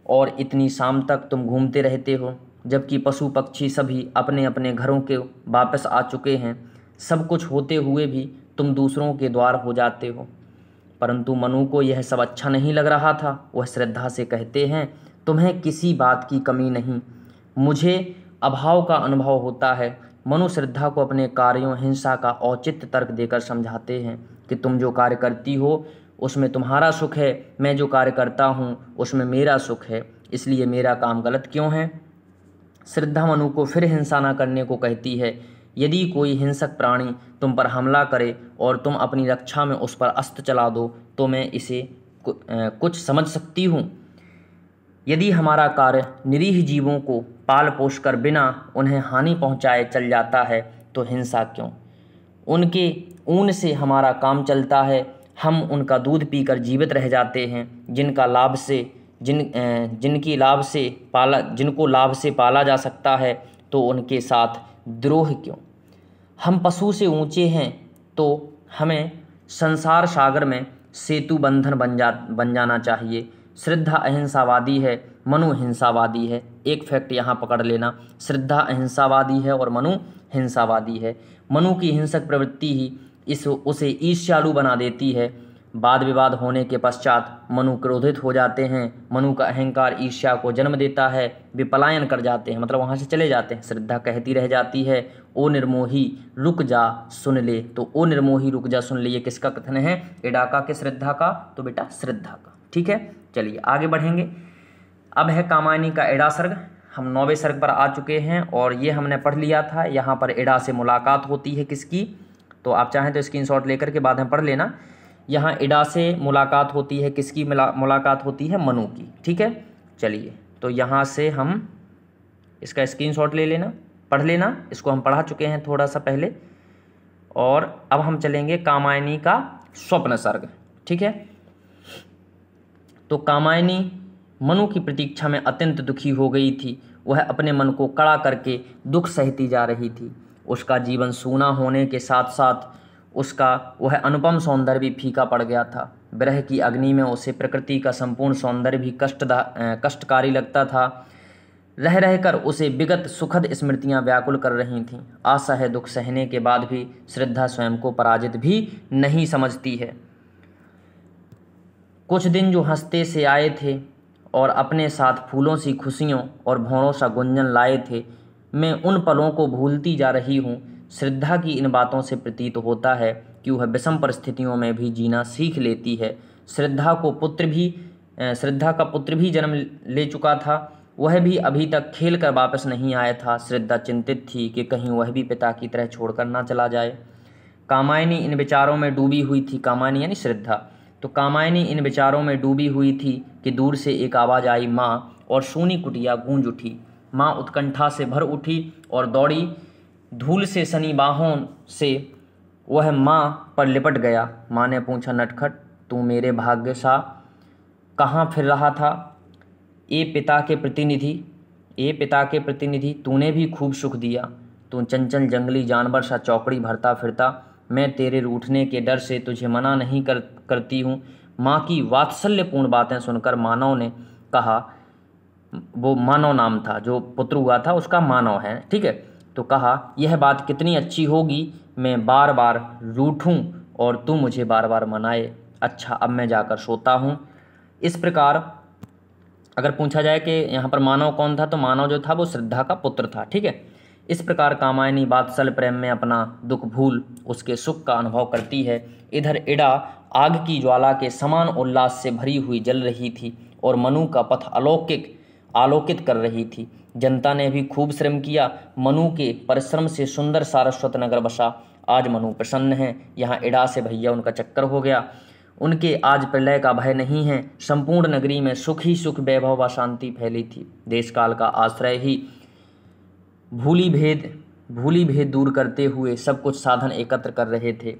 Speaker 1: और इतनी शाम तक तुम घूमते रहते हो, जबकि पशु पक्षी सभी अपने अपने घरों के वापस आ चुके हैं। सब कुछ होते हुए भी तुम दूसरों के द्वार हो जाते हो। परंतु मनु को यह सब अच्छा नहीं लग रहा था। वह श्रद्धा से कहते हैं, तुम्हें किसी बात की कमी नहीं, मुझे अभाव का अनुभव होता है। मनु श्रद्धा को अपने कार्यों हिंसा का औचित्य तर्क देकर समझाते हैं कि तुम जो कार्य करती हो उसमें तुम्हारा सुख है, मैं जो कार्य करता हूँ उसमें मेरा सुख है, इसलिए मेरा काम गलत क्यों है? श्रद्धा मनु को फिर हिंसा न करने को कहती है। यदि कोई हिंसक प्राणी तुम पर हमला करे और तुम अपनी रक्षा में उस पर अस्त्र चला दो तो मैं इसे कुछ समझ सकती हूँ। यदि हमारा कार्य निरीह जीवों को पाल पोष कर बिना उन्हें हानि पहुँचाए चल जाता है तो हिंसा क्यों? उनके ऊन से हमारा काम चलता है, हम उनका दूध पीकर जीवित रह जाते हैं। जिनको लाभ से पाला जा सकता है तो उनके साथ द्रोह क्यों? हम पशु से ऊंचे हैं तो हमें संसार सागर में सेतु बंधन बन जाना चाहिए। श्रद्धा अहिंसावादी है, मनु हिंसावादी है। एक फैक्ट यहाँ पकड़ लेना, श्रद्धा अहिंसावादी है और मनु हिंसावादी है। मनु की हिंसक प्रवृत्ति ही उसे ईर्ष्यालु बना देती है। वाद विवाद होने के पश्चात मनु क्रोधित हो जाते हैं। मनु का अहंकार ईर्ष्या को जन्म देता है। वे पलायन कर जाते हैं, मतलब वहाँ से चले जाते हैं। श्रद्धा कहती रह जाती है, ओ निर्मोही रुक जा सुन ले। तो ओ निर्मोही रुक जा सुन ले, ये किसका कथन है? इडाका के श्रद्धा का, तो बेटा श्रद्धा का। ठीक है, चलिए आगे बढ़ेंगे। अब है कामायनी का एड़ा सर्ग। हम 9वें सर्ग पर आ चुके हैं और ये हमने पढ़ लिया था। यहाँ पर एड़ा से मुलाकात होती है किसकी? तो आप चाहें तो स्क्रीनशॉट लेकर के बाद में पढ़ लेना। यहाँ एड़ा से मुलाकात होती है किसकी? मुलाकात होती है मनु की। ठीक है, चलिए तो यहाँ से हम इसका स्क्रीनशॉट ले लेना, पढ़ लेना। इसको हम पढ़ा चुके हैं थोड़ा सा पहले। और अब हम चलेंगे कामायनी का स्वप्न सर्ग। ठीक है, तो कामायनी मनु की प्रतीक्षा में अत्यंत दुखी हो गई थी। वह अपने मन को कड़ा करके दुख सहती जा रही थी। उसका जीवन सूना होने के साथ साथ उसका वह अनुपम सौंदर्य भी फीका पड़ गया था। विरह की अग्नि में उसे प्रकृति का संपूर्ण सौंदर्य भी कष्टकारी लगता था। रह रहकर उसे विगत सुखद स्मृतियां व्याकुल कर रही थीं। असह्य दुख सहने के बाद भी श्रद्धा स्वयं को पराजित भी नहीं समझती है। कुछ दिन जो हंसते से आए थे और अपने साथ फूलों सी खुशियों और भौरों सा गुंजन लाए थे, मैं उन पलों को भूलती जा रही हूँ श्रद्धा की इन बातों से प्रतीत होता है कि वह विषम परिस्थितियों में भी जीना सीख लेती है। श्रद्धा का पुत्र भी जन्म ले चुका था, वह भी अभी तक खेल कर वापस नहीं आया था। श्रद्धा चिंतित थी कि कहीं वह भी पिता की तरह छोड़कर ना चला जाए। कामायनी इन विचारों में डूबी हुई थी। कामायनी यानी श्रद्धा। तो कामायनी इन विचारों में डूबी हुई थी कि दूर से एक आवाज़ आई, माँ, और सूनी कुटिया गूंज उठी। माँ उत्कंठा से भर उठी और दौड़ी। धूल से सनी बाहों से वह माँ पर लिपट गया। माँ ने पूछा, नटखट, तू मेरे भाग्य सा कहाँ फिर रहा था? ए पिता के प्रतिनिधि, तूने भी खूब सुख दिया। तू चंचल जंगली जानवर सा चौकड़ी भरता फिरता। मैं तेरे रूठने के डर से तुझे मना नहीं करती हूँ। माँ की वात्सल्यपूर्ण बातें सुनकर मानव ने कहा, वो मानव नाम था, जो पुत्र हुआ था उसका मानव है, ठीक है। तो कहा, यह बात कितनी अच्छी होगी, मैं बार बार रूठूं और तू मुझे बार बार मनाए। अच्छा, अब मैं जाकर सोता हूँ। इस प्रकार अगर पूछा जाए कि यहाँ पर मानव कौन था, तो मानव जो था वो श्रद्धा का पुत्र था, ठीक है। इस प्रकार कामायनी वात्सल प्रेम में अपना दुख भूल उसके सुख का अनुभव करती है। इधर इड़ा आग की ज्वाला के समान उल्लास से भरी हुई जल रही थी और मनु का पथ आलोकित कर रही थी। जनता ने भी खूब श्रम किया। मनु के परिश्रम से सुंदर सारस्वत नगर बसा। आज मनु प्रसन्न है। यहाँ इड़ा से भैया उनका चक्कर हो गया। उनके आज प्रलय का भय नहीं है। संपूर्ण नगरी में सुख ही सुख, वैभव व शांति फैली थी। देश काल का आश्रय ही भूली भेद दूर करते हुए सब कुछ साधन एकत्र कर रहे थे।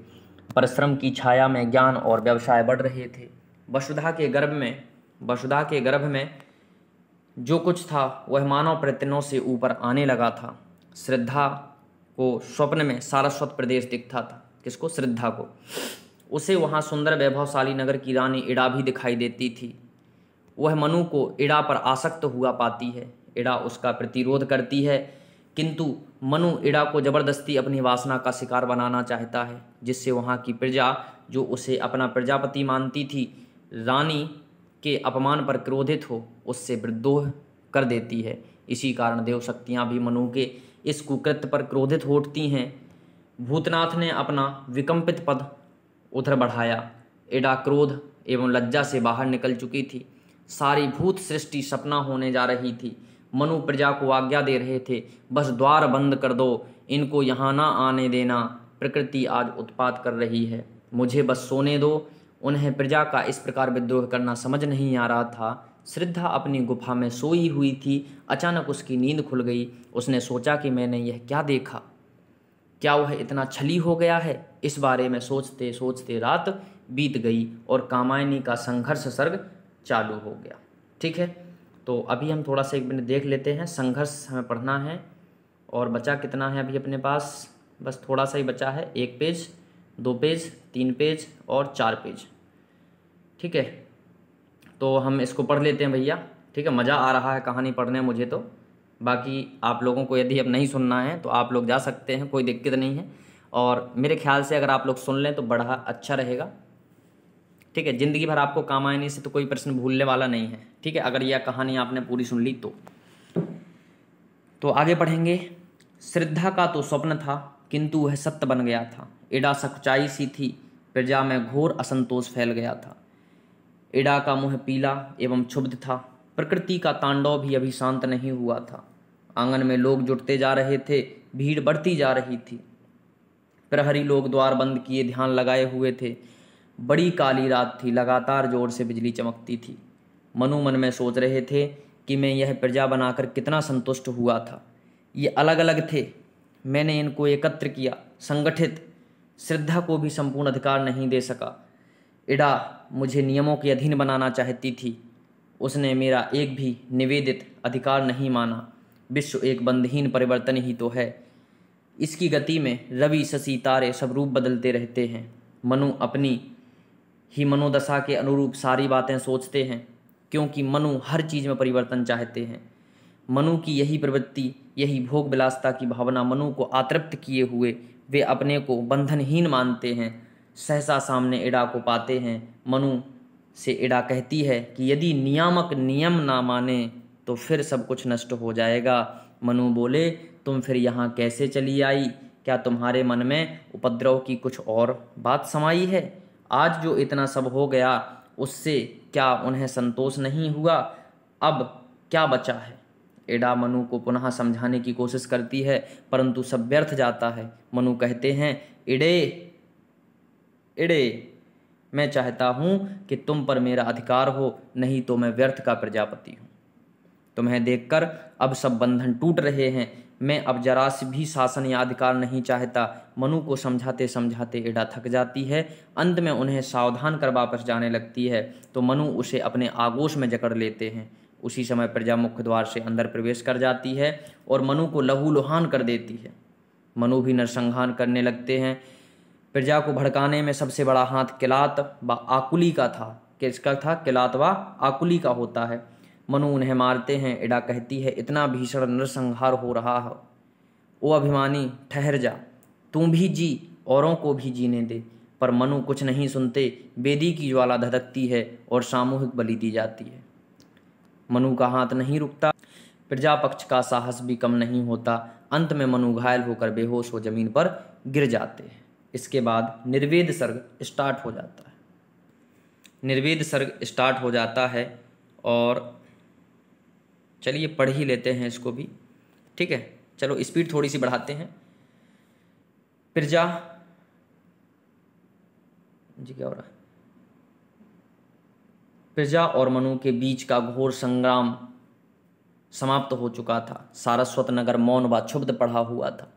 Speaker 1: परिश्रम की छाया में ज्ञान और व्यवसाय बढ़ रहे थे। वसुधा के गर्भ में जो कुछ था वह मानव प्रयत्नों से ऊपर आने लगा था। श्रद्धा को स्वप्न में सारस्वत प्रदेश दिखता था। किसको? श्रद्धा को। उसे वहाँ सुंदर वैभवशाली नगर की रानी इड़ा भी दिखाई देती थी। वह मनु को इड़ा पर आसक्त हुआ पाती है। इड़ा उसका प्रतिरोध करती है, किंतु मनु इड़ा को जबरदस्ती अपनी वासना का शिकार बनाना चाहता है, जिससे वहाँ की प्रजा, जो उसे अपना प्रजापति मानती थी, रानी के अपमान पर क्रोधित हो उससे विद्रोह कर देती है। इसी कारण देव शक्तियाँ भी मनु के इस कुकृत्य पर क्रोधित हो उठती हैं। भूतनाथ ने अपना विकम्पित पद उधर बढ़ाया। इड़ा क्रोध एवं लज्जा से बाहर निकल चुकी थी। सारी भूत सृष्टि सपना होने जा रही थी। मनु प्रजा को आज्ञा दे रहे थे, बस द्वार बंद कर दो, इनको यहाँ ना आने देना। प्रकृति आज उत्पात कर रही है, मुझे बस सोने दो। उन्हें प्रजा का इस प्रकार विद्रोह करना समझ नहीं आ रहा था। श्रद्धा अपनी गुफा में सोई हुई थी। अचानक उसकी नींद खुल गई। उसने सोचा कि मैंने यह क्या देखा, क्या वह इतना छली हो गया है? इस बारे में सोचते सोचते रात बीत गई और कामायनी का संघर्ष सर्ग चालू हो गया। ठीक है, तो अभी हम थोड़ा सा 1 मिनट देख लेते हैं। संघर्ष हमें पढ़ना है और बचा कितना है अभी अपने पास? बस थोड़ा सा ही बचा है। 1 पेज, 2 पेज, 3 पेज और 4 पेज। ठीक है, तो हम इसको पढ़ लेते हैं भैया। ठीक है, मज़ा आ रहा है कहानी पढ़ने मुझे तो। बाकी आप लोगों को यदि अब नहीं सुनना है तो आप लोग जा सकते हैं, कोई दिक्कत नहीं है। और मेरे ख्याल से अगर आप लोग सुन लें तो बड़ा अच्छा रहेगा। ठीक है, ज़िंदगी भर आपको कामायनी से तो कोई प्रश्न भूलने वाला नहीं है। ठीक है, अगर यह कहानी आपने पूरी सुन ली तो आगे पढ़ेंगे। श्रद्धा का तो स्वप्न था, किंतु वह सत्य बन गया था। इड़ा सच्चाई सी थी, प्रजा में घोर असंतोष फैल गया था। इड़ा का मुँह पीला एवं क्षुब्ध था। प्रकृति का तांडव भी अभी शांत नहीं हुआ था। आंगन में लोग जुटते जा रहे थे, भीड़ बढ़ती जा रही थी। प्रहरी लोग द्वार बंद किए ध्यान लगाए हुए थे। बड़ी काली रात थी, लगातार जोर से बिजली चमकती थी। मनु मन में सोच रहे थे कि मैं यह प्रजा बनाकर कितना संतुष्ट हुआ था। ये अलग अलग थे, मैंने इनको एकत्र किया, संगठित। श्रद्धा को भी संपूर्ण अधिकार नहीं दे सका। इड़ा मुझे नियमों के अधीन बनाना चाहती थी, उसने मेरा एक भी निवेदित अधिकार नहीं माना। विश्व एक बंधहीन परिवर्तन ही तो है, इसकी गति में रवि शशि तारे सब रूप बदलते रहते हैं। मनु अपनी ही मनोदशा के अनुरूप सारी बातें सोचते हैं, क्योंकि मनु हर चीज़ में परिवर्तन चाहते हैं। मनु की यही प्रवृत्ति, यही भोग विलासता की भावना मनु को आतृप्त किए हुए वे अपने को बंधनहीन मानते हैं। सहसा सामने इड़ा को पाते हैं। मनु से इड़ा कहती है कि यदि नियामक नियम ना माने तो फिर सब कुछ नष्ट हो जाएगा। मनु बोले, तुम फिर यहाँ कैसे चली आई? क्या तुम्हारे मन में उपद्रव की कुछ और बात समाई है? आज जो इतना सब हो गया उससे क्या उन्हें संतोष नहीं हुआ? अब क्या बचा है? एडा मनु को पुनः समझाने की कोशिश करती है, परंतु सब व्यर्थ जाता है। मनु कहते हैं, इडे इडे, मैं चाहता हूँ कि तुम पर मेरा अधिकार हो, नहीं तो मैं व्यर्थ का प्रजापति हूँ। तुम्हें देखकर अब सब बंधन टूट रहे हैं। मैं अब जरा से भी शासन या अधिकार नहीं चाहता। मनु को समझाते समझाते एडा थक जाती है। अंत में उन्हें सावधान कर वापस जाने लगती है तो मनु उसे अपने आगोश में जकड़ लेते हैं। उसी समय प्रजा मुख्य द्वार से अंदर प्रवेश कर जाती है और मनु को लहूलुहान कर देती है। मनु भी नरसंहार करने लगते हैं। प्रजा को भड़काने में सबसे बड़ा हाथ किलात व आकुली का था। किसका था? किलात व आकुली का होता है। मनु उन्हें मारते हैं। एडा कहती है, इतना भीषण नरसंहार हो रहा है, ओ अभिमानी ठहर जा, तू भी जी, औरों को भी जीने दे। पर मनु कुछ नहीं सुनते। वेदी की ज्वाला धधकती है और सामूहिक बलि दी जाती है। मनु का हाथ नहीं रुकता। प्रजा पक्ष का साहस भी कम नहीं होता। अंत में मनु घायल होकर बेहोश हो जमीन पर गिर जाते हैं। इसके बाद निर्वेद सर्ग स्टार्ट हो जाता है। निर्वेद सर्ग स्टार्ट हो जाता है और चलिए पढ़ ही लेते हैं इसको भी, ठीक है। चलो स्पीड थोड़ी सी बढ़ाते हैं। प्रजा जी क्या हो रहा है? प्रजा और मनु के बीच का घोर संग्राम समाप्त हो चुका था। सारस्वत नगर मौन व क्षुब्ध पड़ा हुआ था।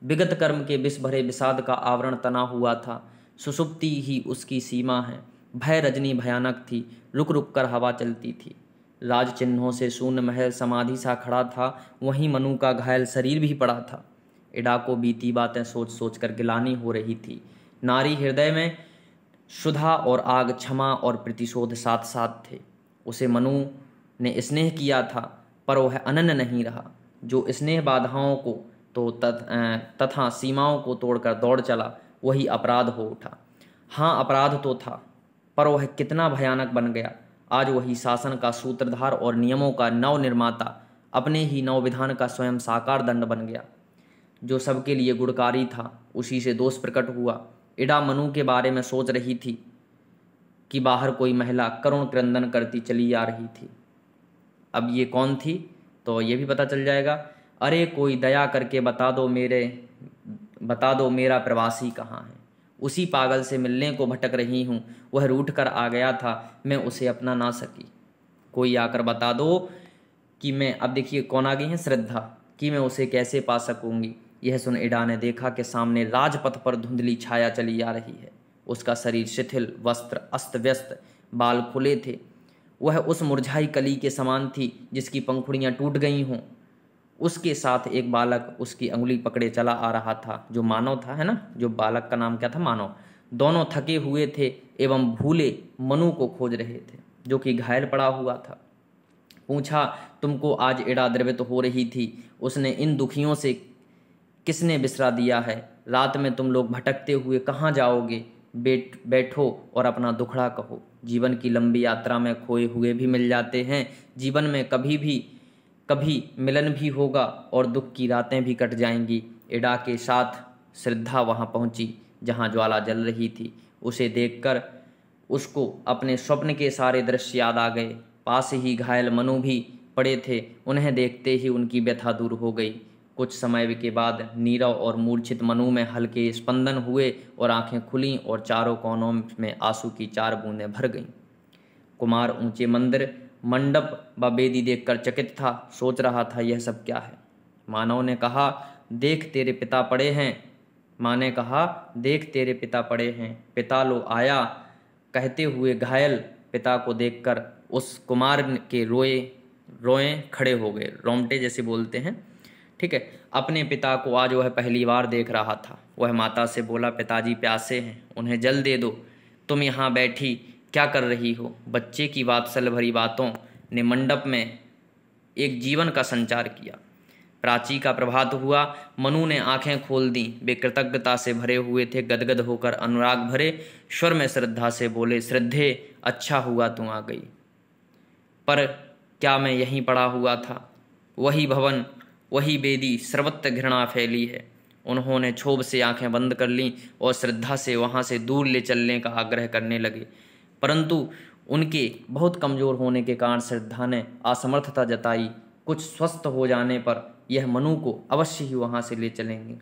Speaker 1: विगत कर्म के विष भरे विषाद का आवरण तना हुआ था। सुषुप्ति ही उसकी सीमा है। भय रजनी भयानक थी। रुक रुक कर हवा चलती थी। राज चिन्हों से शून्य महल समाधि सा खड़ा था। वहीं मनु का घायल शरीर भी पड़ा था। एडा को बीती बातें सोच सोच कर गिलानी हो रही थी। नारी हृदय में क्षुधा और आग, क्षमा और प्रतिशोध साथ साथ थे। उसे मनु ने स्नेह किया था, पर वह अनन्य नहीं रहा। जो स्नेह बाधाओं को तो तथा सीमाओं को तोड़कर दौड़ चला, वही अपराध हो उठा। हाँ, अपराध तो था, पर वह कितना भयानक बन गया। आज वही शासन का सूत्रधार और नियमों का नव निर्माता, अपने ही नव विधान का स्वयं साकार दंड बन गया। जो सबके लिए गुणकारी था, उसी से दोष प्रकट हुआ। एडा मनु के बारे में सोच रही थी कि बाहर कोई महिला करुण क्रंदन करती चली आ रही थी। अब ये कौन थी तो ये भी पता चल जाएगा। अरे कोई दया करके बता दो मेरा प्रवासी कहाँ है। उसी पागल से मिलने को भटक रही हूँ। वह रूठ कर आ गया था, मैं उसे अपना ना सकी। कोई आकर बता दो कि मैं, अब देखिए कौन आ गई है, श्रद्धा, कि मैं उसे कैसे पा सकूंगी। यह सुन एडा ने देखा कि सामने राजपथ पर धुंधली छाया चली आ रही है। उसका शरीर शिथिल, वस्त्र अस्त व्यस्त, बाल खुले थे। वह उस मुरझाई कली के समान थी जिसकी पंखुड़ियाँ टूट गई हों। उसके साथ एक बालक उसकी अंगुली पकड़े चला आ रहा था, जो मानव था, है ना, जो बालक का नाम क्या था? मानव। दोनों थके हुए थे एवं भूले मनु को खोज रहे थे, जो कि घायल पड़ा हुआ था। पूछा, तुमको आज एड़ा द्रवित हो रही थी, उसने इन दुखियों से किसने बिसरा दिया है? रात में तुम लोग भटकते हुए कहाँ जाओगे? बैठो और अपना दुखड़ा कहो। जीवन की लंबी यात्रा में खोए हुए भी मिल जाते हैं। जीवन में कभी मिलन भी होगा और दुख की रातें भी कट जाएंगी। एडा के साथ श्रद्धा वहाँ पहुँची जहाँ ज्वाला जल रही थी। उसे देखकर उसको अपने स्वप्न के सारे दृश्य याद आ गए। पास ही घायल मनु भी पड़े थे। उन्हें देखते ही उनकी व्यथा दूर हो गई। कुछ समय के बाद नीरव और मूर्छित मनु में हल्के स्पंदन हुए और आंखें खुलीं और चारों कोनों में आंसू की 4 बूंदें भर गईं। कुमार ऊंचे मंदिर, मंडप व वेदी देखकर चकित था। सोच रहा था, यह सब क्या है? मानव ने कहा, देख तेरे पिता पड़े हैं। माँ ने कहा, देख तेरे पिता पड़े हैं। पिता लो आया, कहते हुए घायल पिता को देखकर उस कुमार के रोए खड़े हो गए। रोमटे जैसे बोलते हैं, ठीक है। अपने पिता को आज वह पहली बार देख रहा था। वह माता से बोला, पिताजी प्यासे हैं, उन्हें जल दे दो। तुम यहाँ बैठी क्या कर रही हो? बच्चे की वात्सल्य भरी बातों ने मंडप में एक जीवन का संचार किया। प्राची का प्रभात हुआ। मनु ने आंखें खोल दी। वे कृतज्ञता से भरे हुए थे। गदगद होकर अनुराग भरे स्वर में श्रद्धा से बोले, श्रद्धे, अच्छा हुआ तू आ गई। पर क्या मैं यहीं पड़ा हुआ था? वही भवन, वही वेदी, सर्वत्र घृणा फैली है। उन्होंने क्षोभ से आंखें बंद कर लीं और श्रद्धा से वहां से दूर ले चलने का आग्रह करने लगे, परंतु उनके बहुत कमज़ोर होने के कारण श्रद्धा ने असमर्थता जताई। कुछ स्वस्थ हो जाने पर यह मनु को अवश्य ही वहाँ से ले चलेंगे।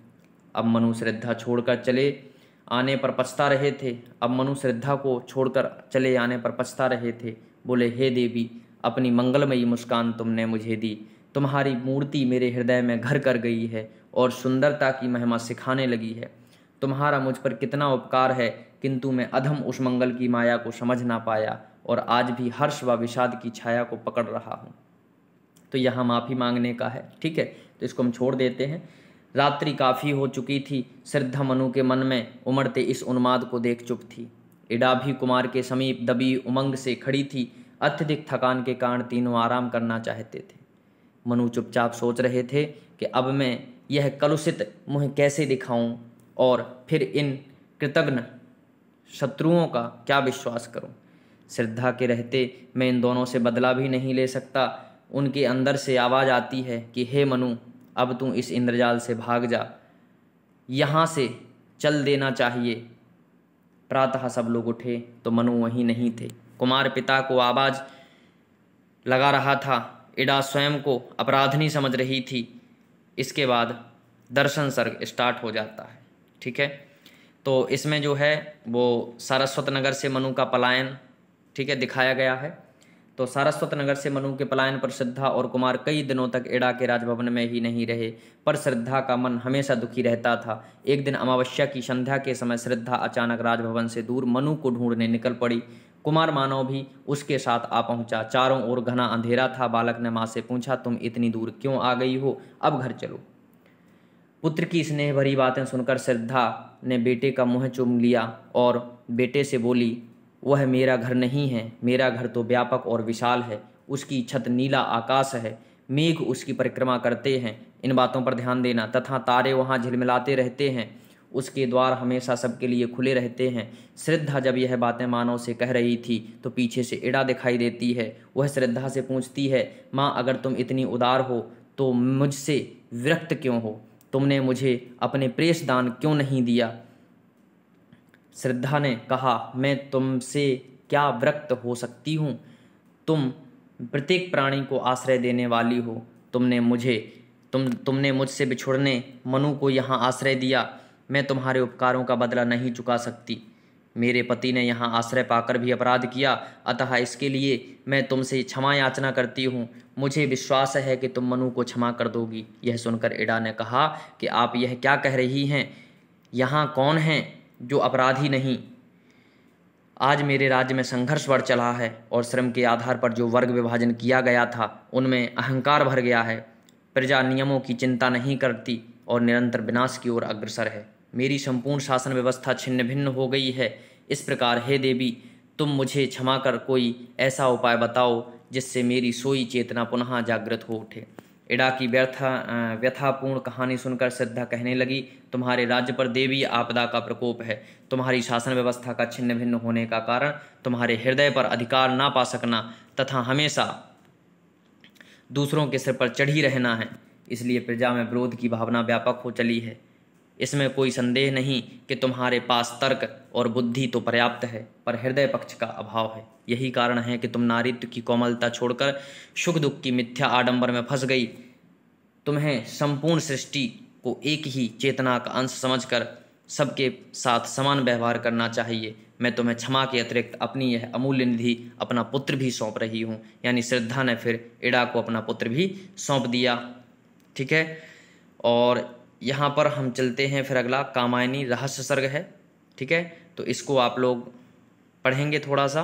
Speaker 1: अब मनु श्रद्धा छोड़कर चले आने पर पछता रहे थे। अब मनु श्रद्धा को छोड़कर चले आने पर पछता रहे थे। बोले, हे देवी, अपनी मंगलमयी मुस्कान तुमने मुझे दी। तुम्हारी मूर्ति मेरे हृदय में घर कर गई है और सुंदरता की महिमा सिखाने लगी है। तुम्हारा मुझ पर कितना उपकार है, किंतु मैं अधम उस मंगल की माया को समझ ना पाया और आज भी हर्ष व विषाद की छाया को पकड़ रहा हूँ। तो यहाँ माफ़ी मांगने का है, ठीक है, तो इसको हम छोड़ देते हैं। रात्रि काफ़ी हो चुकी थी। श्रद्धा मनु के मन में उमड़ते इस उन्माद को देख चुप थी। इड़ा भी कुमार के समीप दबी उमंग से खड़ी थी। अत्यधिक थकान के कारण तीनों आराम करना चाहते थे। मनु चुपचाप सोच रहे थे कि अब मैं यह कलुषित मुँह कैसे दिखाऊं और फिर इन कृतघ्न शत्रुओं का क्या विश्वास करूं। श्रद्धा के रहते मैं इन दोनों से बदला भी नहीं ले सकता। उनके अंदर से आवाज़ आती है कि हे मनु, अब तू इस इंद्रजाल से भाग जा, यहाँ से चल देना चाहिए। प्रातः सब लोग उठे तो मनु वहीं नहीं थे। कुमार पिता को आवाज़ लगा रहा था। इड़ा स्वयं को अपराधनी समझ रही थी। इसके बाद दर्शन सर्ग स्टार्ट हो जाता है, ठीक है। तो इसमें जो है वो सारस्वत नगर से मनु का पलायन, ठीक है, दिखाया गया है। तो सारस्वत नगर से मनु के पलायन पर श्रद्धा और कुमार कई दिनों तक इड़ा के राजभवन में ही नहीं रहे, पर श्रद्धा का मन हमेशा दुखी रहता था। एक दिन अमावस्या की संध्या के समय श्रद्धा अचानक राजभवन से दूर मनु को ढूंढने निकल पड़ी। कुमार मानव भी उसके साथ आ पहुंचा। चारों ओर घना अंधेरा था। बालक ने माँ से पूछा, तुम इतनी दूर क्यों आ गई हो? अब घर चलो। पुत्र की स्नेह भरी बातें सुनकर श्रद्धा ने बेटे का मुँह चूम लिया और बेटे से बोली, वह मेरा घर नहीं है। मेरा घर तो व्यापक और विशाल है। उसकी छत नीला आकाश है, मेघ उसकी परिक्रमा करते हैं, इन बातों पर ध्यान देना, तथा तारे वहाँ झिलमिलाते रहते हैं। उसके द्वार हमेशा सबके लिए खुले रहते हैं। श्रद्धा जब यह बातें मानव से कह रही थी तो पीछे से इड़ा दिखाई देती है। वह श्रद्धा से पूछती है, माँ, अगर तुम इतनी उदार हो तो मुझसे विरक्त क्यों हो? तुमने मुझे अपने प्रेष दान क्यों नहीं दिया? श्रद्धा ने कहा, मैं तुमसे क्या विरक्त हो सकती हूँ? तुम प्रत्येक प्राणी को आश्रय देने वाली हो। तुमने मुझसे बिछुड़ने मनु को यहाँ आश्रय दिया। मैं तुम्हारे उपकारों का बदला नहीं चुका सकती। मेरे पति ने यहाँ आश्रय पाकर भी अपराध किया, अतः इसके लिए मैं तुमसे क्षमा याचना करती हूँ। मुझे विश्वास है कि तुम मनु को क्षमा कर दोगी। यह सुनकर इड़ा ने कहा कि आप यह क्या कह रही हैं? यहाँ कौन है जो अपराधी नहीं? आज मेरे राज्य में संघर्ष बढ़ चला है और श्रम के आधार पर जो वर्ग विभाजन किया गया था उनमें अहंकार भर गया है। प्रजा नियमों की चिंता नहीं करती और निरंतर विनाश की ओर अग्रसर है। मेरी संपूर्ण शासन व्यवस्था छिन्न भिन्न हो गई है। इस प्रकार हे देवी, तुम मुझे क्षमा कर कोई ऐसा उपाय बताओ जिससे मेरी सोई चेतना पुनः जागृत हो उठे। इड़ा की व्यथापूर्ण कहानी सुनकर श्रद्धा कहने लगी, तुम्हारे राज्य पर देवी आपदा का प्रकोप है। तुम्हारी शासन व्यवस्था का छिन्न भिन्न होने का कारण तुम्हारे हृदय पर अधिकार ना पा सकना तथा हमेशा दूसरों के सिर पर चढ़ी रहना है। इसलिए प्रजा में विरोध की भावना व्यापक हो चली है। इसमें कोई संदेह नहीं कि तुम्हारे पास तर्क और बुद्धि तो पर्याप्त है, पर हृदय पक्ष का अभाव है। यही कारण है कि तुम नारीत्व की कोमलता छोड़कर सुख दुख की मिथ्या आडंबर में फंस गई। तुम्हें संपूर्ण सृष्टि को एक ही चेतना का अंश समझकर सबके साथ समान व्यवहार करना चाहिए। मैं तुम्हें क्षमा के अतिरिक्त अपनी यह अमूल्य निधि अपना पुत्र भी सौंप रही हूँ। यानी श्रद्धा ने फिर इड़ा को अपना पुत्र भी सौंप दिया, ठीक है। और यहाँ पर हम चलते हैं फिर अगला कामायनी रहस्य सर्ग है, ठीक है। तो इसको आप लोग पढ़ेंगे थोड़ा सा।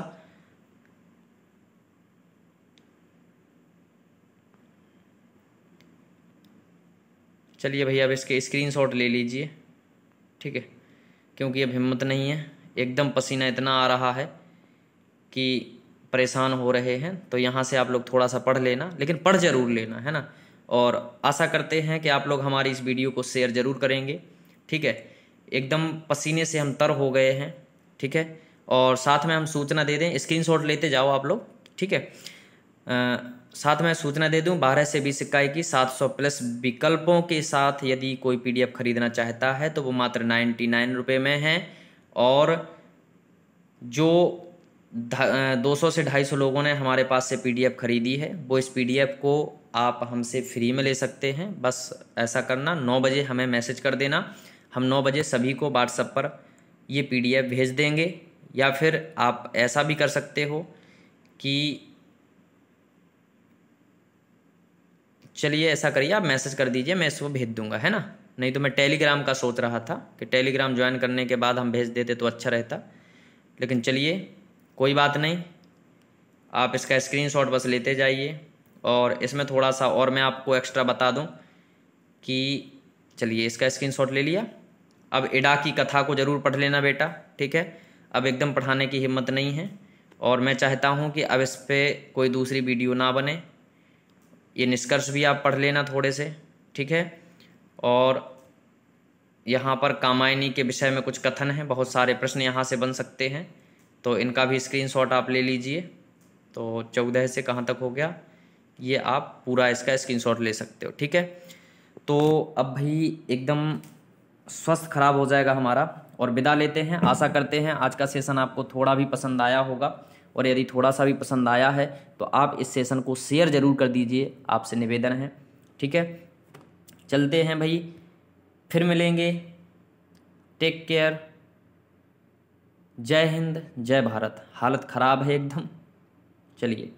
Speaker 1: चलिए भैया, अब इसके स्क्रीनशॉट ले लीजिए, ठीक है, क्योंकि अब हिम्मत नहीं है। एकदम पसीना इतना आ रहा है कि परेशान हो रहे हैं। तो यहाँ से आप लोग थोड़ा सा पढ़ लेना, लेकिन पढ़ जरूर लेना, है ना। और आशा करते हैं कि आप लोग हमारी इस वीडियो को शेयर ज़रूर करेंगे, ठीक है। एकदम पसीने से हम तर हो गए हैं, ठीक है। और साथ में हम सूचना दे दें, स्क्रीनशॉट लेते जाओ आप लोग, ठीक है। साथ में सूचना दे दूं, 12 से 20 इकाई की 700 प्लस विकल्पों के साथ यदि कोई पीडीएफ खरीदना चाहता है तो वो मात्र 99 रुपये में है। और जो 200 से 250 लोगों ने हमारे पास से पीडीएफ खरीदी है, वो इस पीडीएफ को आप हमसे फ्री में ले सकते हैं। बस ऐसा करना, 9 बजे हमें मैसेज कर देना, हम 9 बजे सभी को व्हाट्सएप पर ये पीडीएफ भेज देंगे। या फिर आप ऐसा भी कर सकते हो कि चलिए ऐसा करिए, आप मैसेज कर दीजिए, मैं इसको भेज दूंगा, है ना। नहीं तो मैं टेलीग्राम का सोच रहा था कि टेलीग्राम ज्वाइन करने के बाद हम भेज देते तो अच्छा रहता, लेकिन चलिए कोई बात नहीं, आप इसका स्क्रीनशॉट बस लेते जाइए। और इसमें थोड़ा सा और मैं आपको एक्स्ट्रा बता दूं कि चलिए इसका स्क्रीनशॉट ले लिया। अब इडा की कथा को ज़रूर पढ़ लेना बेटा, ठीक है। अब एकदम पढ़ाने की हिम्मत नहीं है और मैं चाहता हूं कि अब इस पर कोई दूसरी वीडियो ना बने। ये निष्कर्ष भी आप पढ़ लेना थोड़े से, ठीक है। और यहाँ पर कामायनी के विषय में कुछ कथन है, बहुत सारे प्रश्न यहाँ से बन सकते हैं, तो इनका भी स्क्रीनशॉट आप ले लीजिए। तो 14 से कहाँ तक हो गया, ये आप पूरा इसका स्क्रीनशॉट ले सकते हो, ठीक है। तो अब भाई एकदम स्वस्थ खराब हो जाएगा हमारा और विदा लेते हैं। आशा करते हैं आज का सेशन आपको थोड़ा भी पसंद आया होगा, और यदि थोड़ा सा भी पसंद आया है तो आप इस सेशन को शेयर ज़रूर कर दीजिए, आपसे निवेदन है, ठीक है। चलते हैं भाई, फिर मिलेंगे, टेक केयर, जय हिंद जय भारत। हालत ख़राब है एकदम, चलिए।